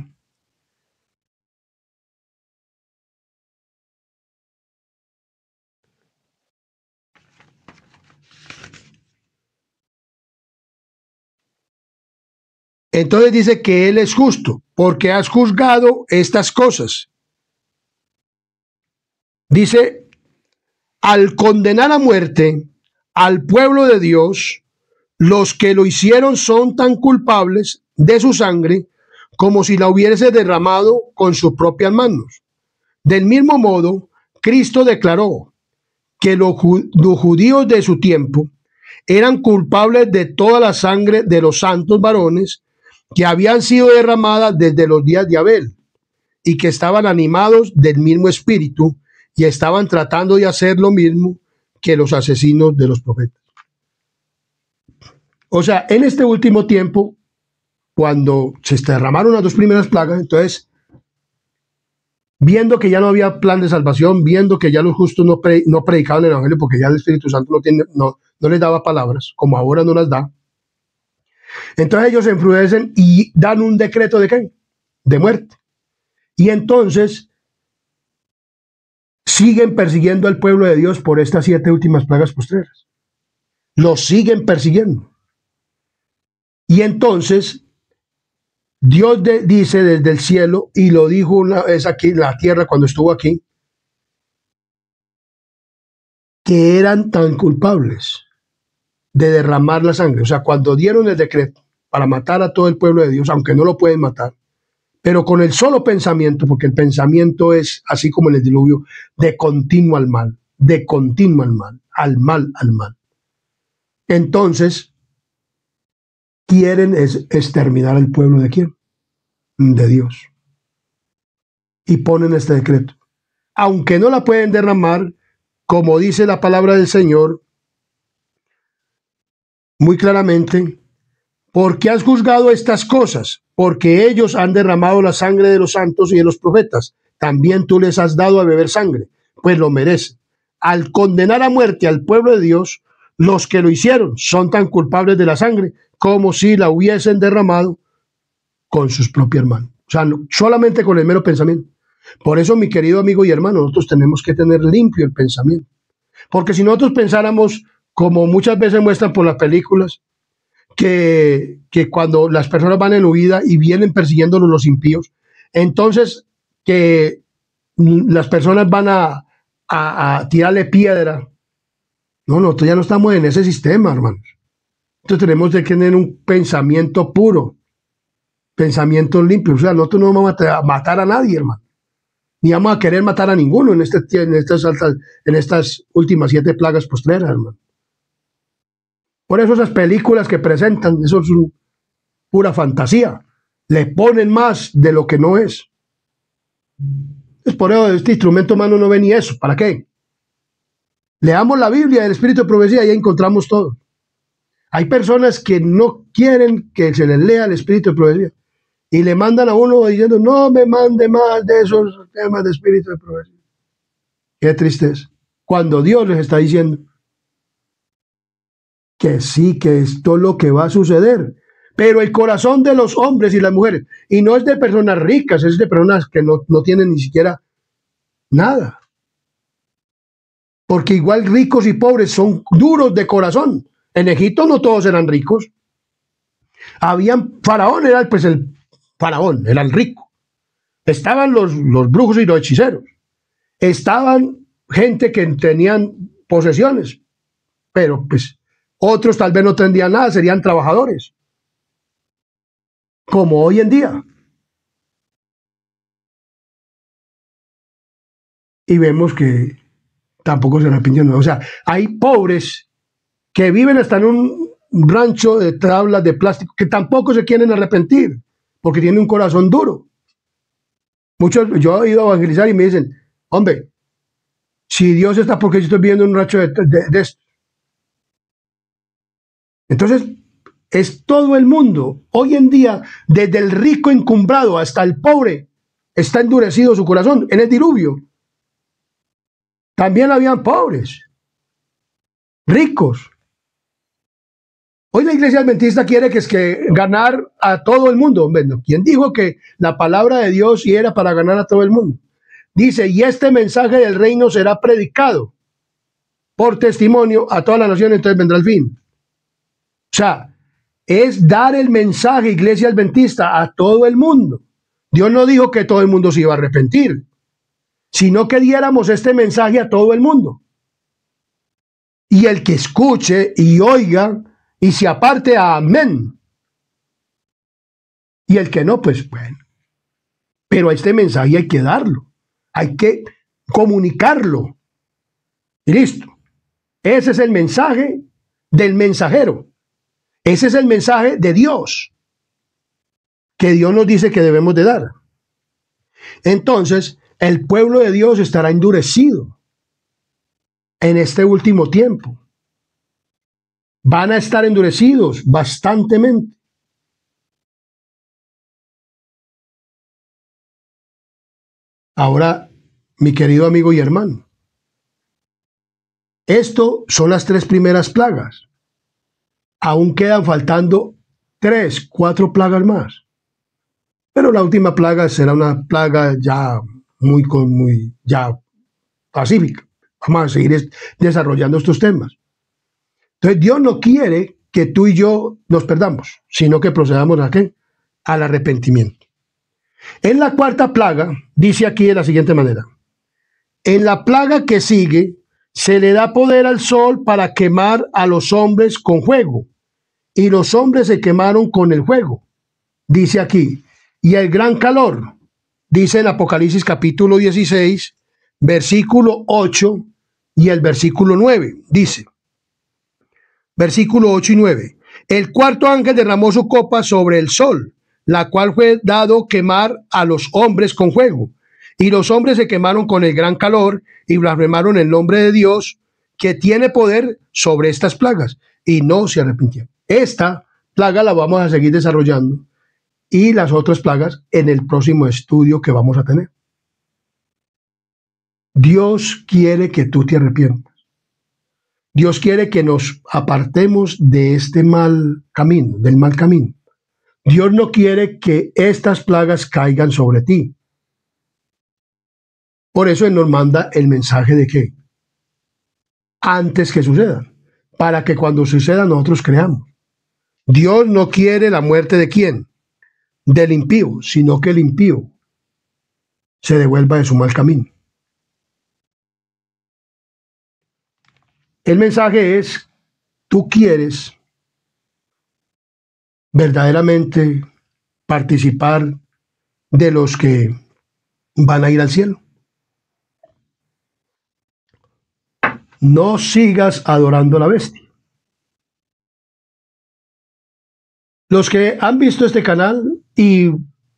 entonces dice que él es justo porque has juzgado estas cosas. Dice, al condenar a muerte al pueblo de Dios, los que lo hicieron son tan culpables de su sangre como si la hubiese derramado con sus propias manos. Del mismo modo, Cristo declaró que los judíos de su tiempo eran culpables de toda la sangre de los santos varones que habían sido derramadas desde los días de Abel y que estaban animados del mismo espíritu y estaban tratando de hacer lo mismo que los asesinos de los profetas. O sea, en este último tiempo, cuando se derramaron las dos primeras plagas, entonces, viendo que ya no había plan de salvación, viendo que ya los justos no predicaban el evangelio porque ya el Espíritu Santo no les daba palabras, como ahora no las da, entonces ellos se enfurecen y dan un decreto de ¿qué? De muerte. Y entonces siguen persiguiendo al pueblo de Dios por estas 7 últimas plagas postreras. Los siguen persiguiendo. Y entonces Dios dice desde el cielo, y lo dijo una vez aquí en la tierra cuando estuvo aquí, que eran tan culpables de derramar la sangre. O sea, cuando dieron el decreto para matar a todo el pueblo de Dios, aunque no lo pueden matar, pero con el solo pensamiento, porque el pensamiento es así como en el diluvio, de continuo al mal, de continuo al mal, al mal, al mal. Entonces, quieren exterminar al pueblo de ¿quién? De Dios. Y ponen este decreto. Aunque no la pueden derramar, como dice la palabra del Señor, muy claramente, ¿por qué has juzgado estas cosas? Porque ellos han derramado la sangre de los santos y de los profetas. También tú les has dado a beber sangre, pues lo merecen. Al condenar a muerte al pueblo de Dios, los que lo hicieron son tan culpables de la sangre como si la hubiesen derramado con sus propias manos. O sea, solamente con el mero pensamiento. Por eso, mi querido amigo y hermano, nosotros tenemos que tener limpio el pensamiento. Porque si nosotros pensáramos, como muchas veces muestran por las películas, que cuando las personas van en huida y vienen persiguiéndolos los impíos, entonces que las personas van a tirarle piedra. No, nosotros ya no estamos en ese sistema, hermanos. Entonces tenemos que tener un pensamiento puro, pensamiento limpio. O sea, nosotros no vamos a matar a nadie, hermano. Ni vamos a querer matar a ninguno en estas últimas 7 plagas postreras, hermano. Por eso esas películas que presentan, eso es pura fantasía. Le ponen más de lo que no es. Es por eso este instrumento humano no ve ni eso. ¿Para qué? Leamos la Biblia del Espíritu de Profecía y ahí encontramos todo. Hay personas que no quieren que se les lea el Espíritu de Profecía y le mandan a uno diciendo, no me mande más de esos temas de Espíritu de Profecía. Qué tristeza. Cuando Dios les está diciendo que sí, que esto es lo que va a suceder. Pero el corazón de los hombres y las mujeres, y no es de personas ricas, es de personas que no tienen ni siquiera nada. Porque igual ricos y pobres son duros de corazón. En Egipto no todos eran ricos. Faraón era pues el faraón, era el rico. Estaban los brujos y los hechiceros. Estaban gente que tenían posesiones, pero pues otros tal vez no tendrían nada, serían trabajadores. Como hoy en día. Y vemos que tampoco se arrepintieron. O sea, hay pobres que viven hasta en un rancho de tablas de plástico que tampoco se quieren arrepentir porque tienen un corazón duro. Yo he ido a evangelizar y me dicen, hombre, si Dios está, porque yo estoy viviendo en un rancho de esto. Entonces, es todo el mundo. Hoy en día, desde el rico encumbrado hasta el pobre, está endurecido su corazón. En el diluvio también habían pobres, ricos. Hoy la iglesia adventista quiere que ganar a todo el mundo. Bueno, ¿quién dijo que la palabra de Dios sí era para ganar a todo el mundo? Dice, y este mensaje del reino será predicado por testimonio a todas las naciones, entonces vendrá el fin. O sea, es dar el mensaje, iglesia adventista, a todo el mundo. Dios no dijo que todo el mundo se iba a arrepentir, sino que diéramos este mensaje a todo el mundo. Y el que escuche y oiga y se aparte, amén. Y el que no, pues bueno. Pero a este mensaje hay que darlo, hay que comunicarlo. Y listo. Ese es el mensaje del mensajero. Ese es el mensaje de Dios, que Dios nos dice que debemos de dar. Entonces, el pueblo de Dios estará endurecido en este último tiempo. Van a estar endurecidos bastantemente. Ahora, mi querido amigo y hermano, esto son las 3 primeras plagas. Aún quedan faltando 3, 4 plagas más. Pero la última plaga será una plaga ya muy ya pacífica. Vamos a seguir desarrollando estos temas. Entonces, Dios no quiere que tú y yo nos perdamos, sino que procedamos ¿a qué? Al arrepentimiento. En la 4ª plaga, dice aquí de la siguiente manera: en la plaga que sigue, se le da poder al sol para quemar a los hombres con fuego, y los hombres se quemaron con el fuego. Dice aquí, y el gran calor, dice en Apocalipsis capítulo 16, versículo 8 y el versículo 9, dice, versículo 8 y 9, el 4º ángel derramó su copa sobre el sol, la cual fue dado quemar a los hombres con fuego. Y los hombres se quemaron con el gran calor y blasfemaron el nombre de Dios, que tiene poder sobre estas plagas, y no se arrepintieron. Esta plaga la vamos a seguir desarrollando y las otras plagas en el próximo estudio que vamos a tener. Dios quiere que tú te arrepientas. Dios quiere que nos apartemos de este mal camino, del mal camino. Dios no quiere que estas plagas caigan sobre ti. Por eso Él nos manda el mensaje de que antes que sucedan, para que cuando suceda nosotros creamos. Dios no quiere la muerte de ¿quién? Del impío, sino que el impío se devuelva de su mal camino. El mensaje es, tú quieres verdaderamente participar de los que van a ir al cielo. No sigas adorando a la bestia. Los que han visto este canal y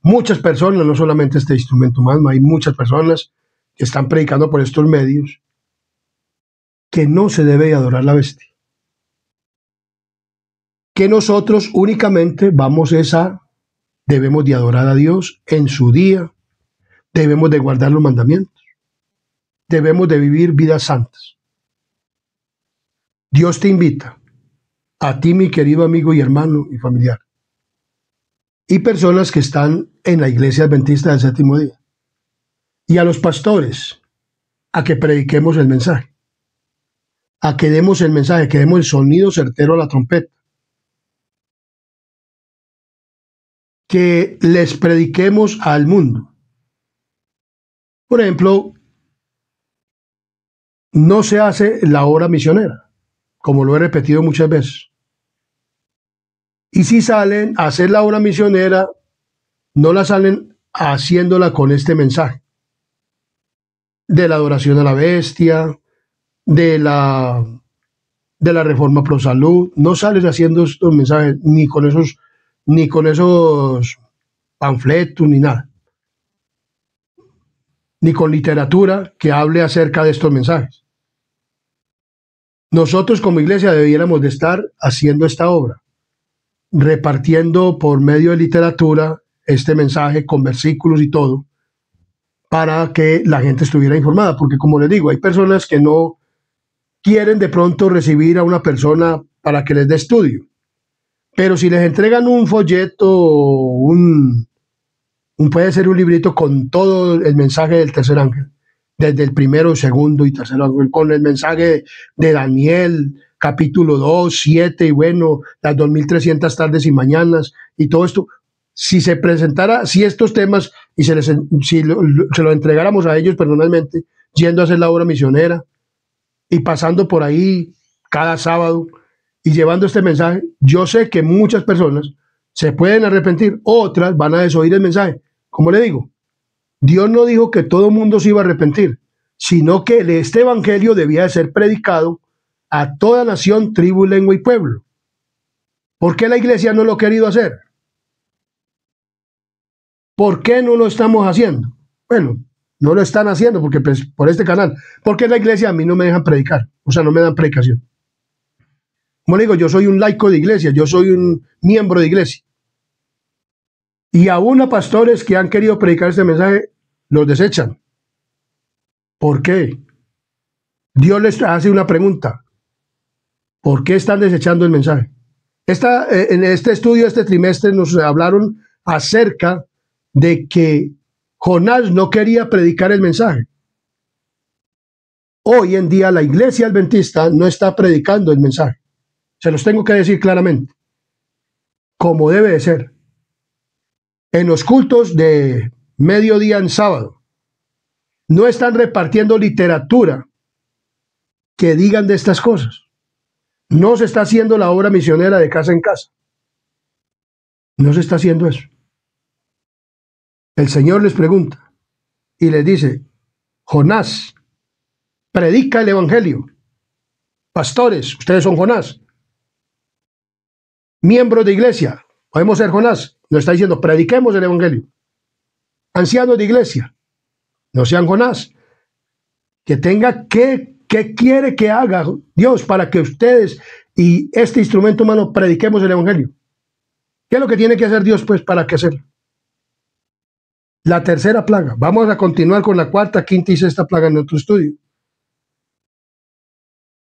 muchas personas, no solamente este instrumento humano, hay muchas personas que están predicando por estos medios que no se debe adorar la bestia. Que nosotros únicamente debemos de adorar a Dios en su día, debemos de guardar los mandamientos, debemos de vivir vidas santas. Dios te invita, a ti, mi querido amigo y hermano y familiar, y personas que están en la Iglesia Adventista del Séptimo Día, y a los pastores, a que prediquemos el mensaje, a que demos el mensaje, que demos el sonido certero a la trompeta, que les prediquemos al mundo. Por ejemplo, no se hace la obra misionera, como lo he repetido muchas veces. Y si salen a hacer la obra misionera, no la salen haciéndola con este mensaje de la adoración a la bestia, de la reforma pro salud. No salen haciendo estos mensajes ni con esos panfletos ni nada, ni con literatura que hable acerca de estos mensajes. Nosotros como iglesia debiéramos de estar haciendo esta obra, repartiendo por medio de literatura este mensaje con versículos y todo, para que la gente estuviera informada, porque como les digo, hay personas que no quieren de pronto recibir a una persona para que les dé estudio, pero si les entregan un folleto, puede ser un librito con todo el mensaje del tercer ángel, desde el primero, segundo y tercer ángel, con el mensaje de Daniel, capítulo 2, 7, y bueno, las 2300 tardes y mañanas, y todo esto, si se presentara, si estos temas y se lo entregáramos a ellos personalmente, yendo a hacer la obra misionera y pasando por ahí cada sábado y llevando este mensaje, yo sé que muchas personas se pueden arrepentir, otras van a desoír el mensaje. Como le digo, Dios no dijo que todo el mundo se iba a arrepentir, sino que este evangelio debía de ser predicado a toda nación, tribu, lengua y pueblo. ¿Por qué la iglesia no lo ha querido hacer? ¿Por qué no lo estamos haciendo? Bueno, no lo están haciendo porque pues, por este canal. Porque la iglesia a mí no me dejan predicar, o sea, no me dan predicación. Como le digo, yo soy un laico de iglesia, yo soy un miembro de iglesia. Y aún a pastores que han querido predicar este mensaje, los desechan. ¿Por qué? Dios les hace una pregunta. ¿Por qué están desechando el mensaje? En este estudio, este trimestre, nos hablaron acerca de que Jonás no quería predicar el mensaje. Hoy en día la iglesia adventista no está predicando el mensaje. Se los tengo que decir claramente. Como debe de ser. En los cultos de mediodía en sábado, no están repartiendo literatura que digan de estas cosas. No se está haciendo la obra misionera de casa en casa. No se está haciendo eso. El Señor les pregunta y les dice, Jonás, predica el evangelio. Pastores, ustedes son Jonás. Miembros de iglesia, podemos ser Jonás. Nos está diciendo, prediquemos el evangelio. Ancianos de iglesia, no sean Jonás. Que tenga ¿qué quiere que haga Dios para que ustedes y este instrumento humano prediquemos el evangelio? ¿Qué es lo que tiene que hacer Dios pues para que hacerlo? La tercera plaga. Vamos a continuar con la cuarta, quinta y sexta plaga en nuestro estudio.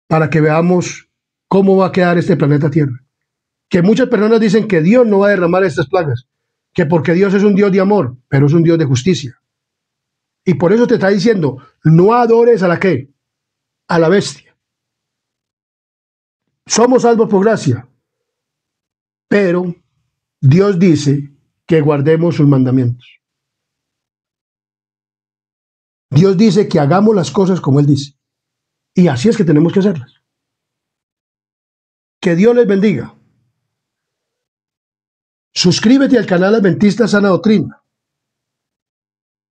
Para que veamos cómo va a quedar este planeta Tierra. Que muchas personas dicen que Dios no va a derramar estas plagas. Que porque Dios es un Dios de amor, pero es un Dios de justicia. Y por eso te está diciendo, no adores a la ¿qué? A la bestia. Somos salvos por gracia. Pero Dios dice que guardemos sus mandamientos. Dios dice que hagamos las cosas como Él dice. Y así es que tenemos que hacerlas. Que Dios les bendiga. Suscríbete al canal Adventista Sana Doctrina.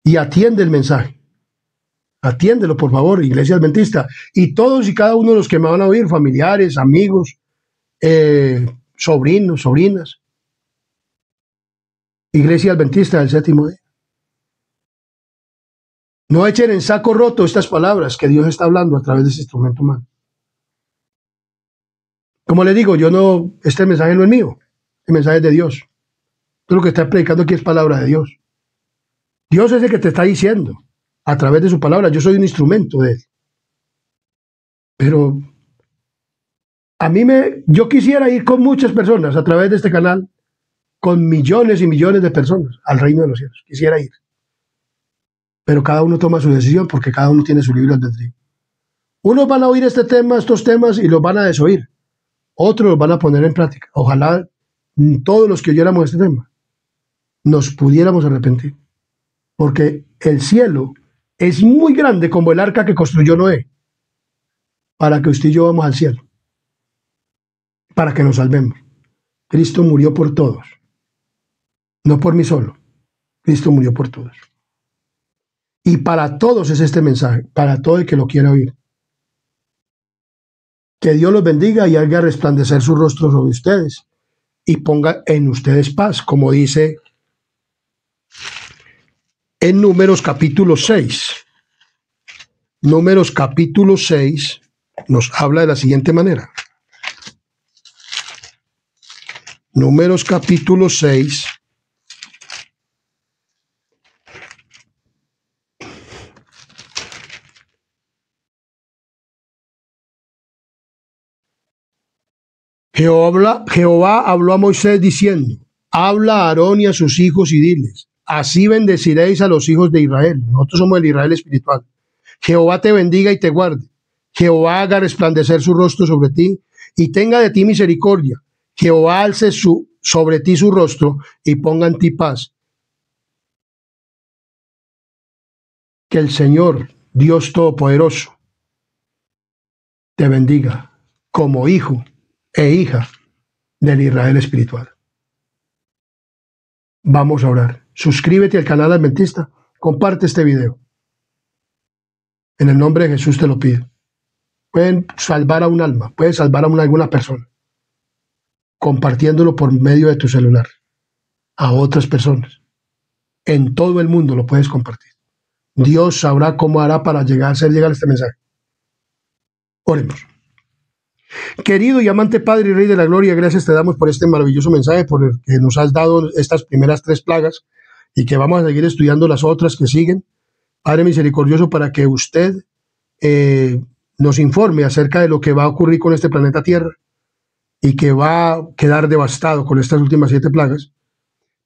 Y atiende el mensaje. Atiéndelo, por favor, Iglesia Adventista. Y todos y cada uno de los que me van a oír, familiares, amigos, sobrinos, sobrinas. Iglesia Adventista del Séptimo Día. No echen en saco roto estas palabras que Dios está hablando a través de ese instrumento humano. Como le digo, este mensaje no es mío, el mensaje es de Dios. Todo lo que está predicando aquí es palabra de Dios. Dios es el que te está diciendo a través de su palabra. Yo soy un instrumento de Él. Pero yo quisiera ir con muchas personas a través de este canal, con millones y millones de personas al reino de los cielos. Quisiera ir. Pero cada uno toma su decisión porque cada uno tiene su libre albedrío. Unos van a oír estos temas y los van a desoír. Otros los van a poner en práctica. Ojalá todos los que oyéramos este tema nos pudiéramos arrepentir. Porque el cielo es muy grande como el arca que construyó Noé. Para que usted y yo vamos al cielo. Para que nos salvemos. Cristo murió por todos. No por mí solo. Cristo murió por todos. Y para todos es este mensaje, para todo el que lo quiera oír. Que Dios los bendiga y haga resplandecer su rostro sobre ustedes y ponga en ustedes paz, como dice en Números capítulo 6. Números capítulo 6 nos habla de la siguiente manera. Números capítulo 6. Jehová habló a Moisés diciendo, habla a Aarón y a sus hijos y diles, así bendeciréis a los hijos de Israel. Nosotros somos el Israel espiritual. Jehová te bendiga y te guarde. Jehová haga resplandecer su rostro sobre ti y tenga de ti misericordia. Jehová alce su sobre ti su rostro y ponga en ti paz. Que el Señor, Dios Todopoderoso, te bendiga como hijo e hija del Israel espiritual. Vamos a orar. Suscríbete al canal Adventista. Comparte este video. En el nombre de Jesús te lo pido. Pueden salvar a un alma, pueden salvar a alguna persona, compartiéndolo por medio de tu celular a otras personas. En todo el mundo lo puedes compartir. Dios sabrá cómo hará para hacer llegar este mensaje. Oremos. Querido y amante Padre y Rey de la Gloria, gracias te damos por este maravilloso mensaje, por el que nos has dado estas primeras 3 plagas y que vamos a seguir estudiando las otras que siguen. Padre misericordioso, para que usted nos informe acerca de lo que va a ocurrir con este planeta Tierra y que va a quedar devastado con estas últimas 7 plagas,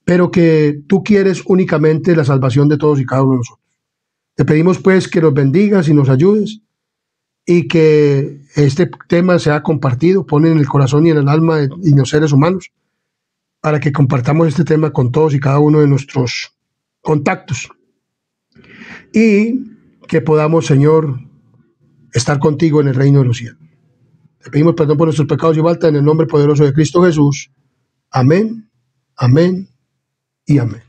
pero que tú quieres únicamente la salvación de todos y cada uno de nosotros. Te pedimos pues que nos bendigas y nos ayudes y que este tema sea compartido, pone en el corazón y en el alma de los seres humanos, para que compartamos este tema con todos y cada uno de nuestros contactos y que podamos, Señor, estar contigo en el reino de los cielos. Te pedimos perdón por nuestros pecados y falta en el nombre poderoso de Cristo Jesús. Amén, amén y amén.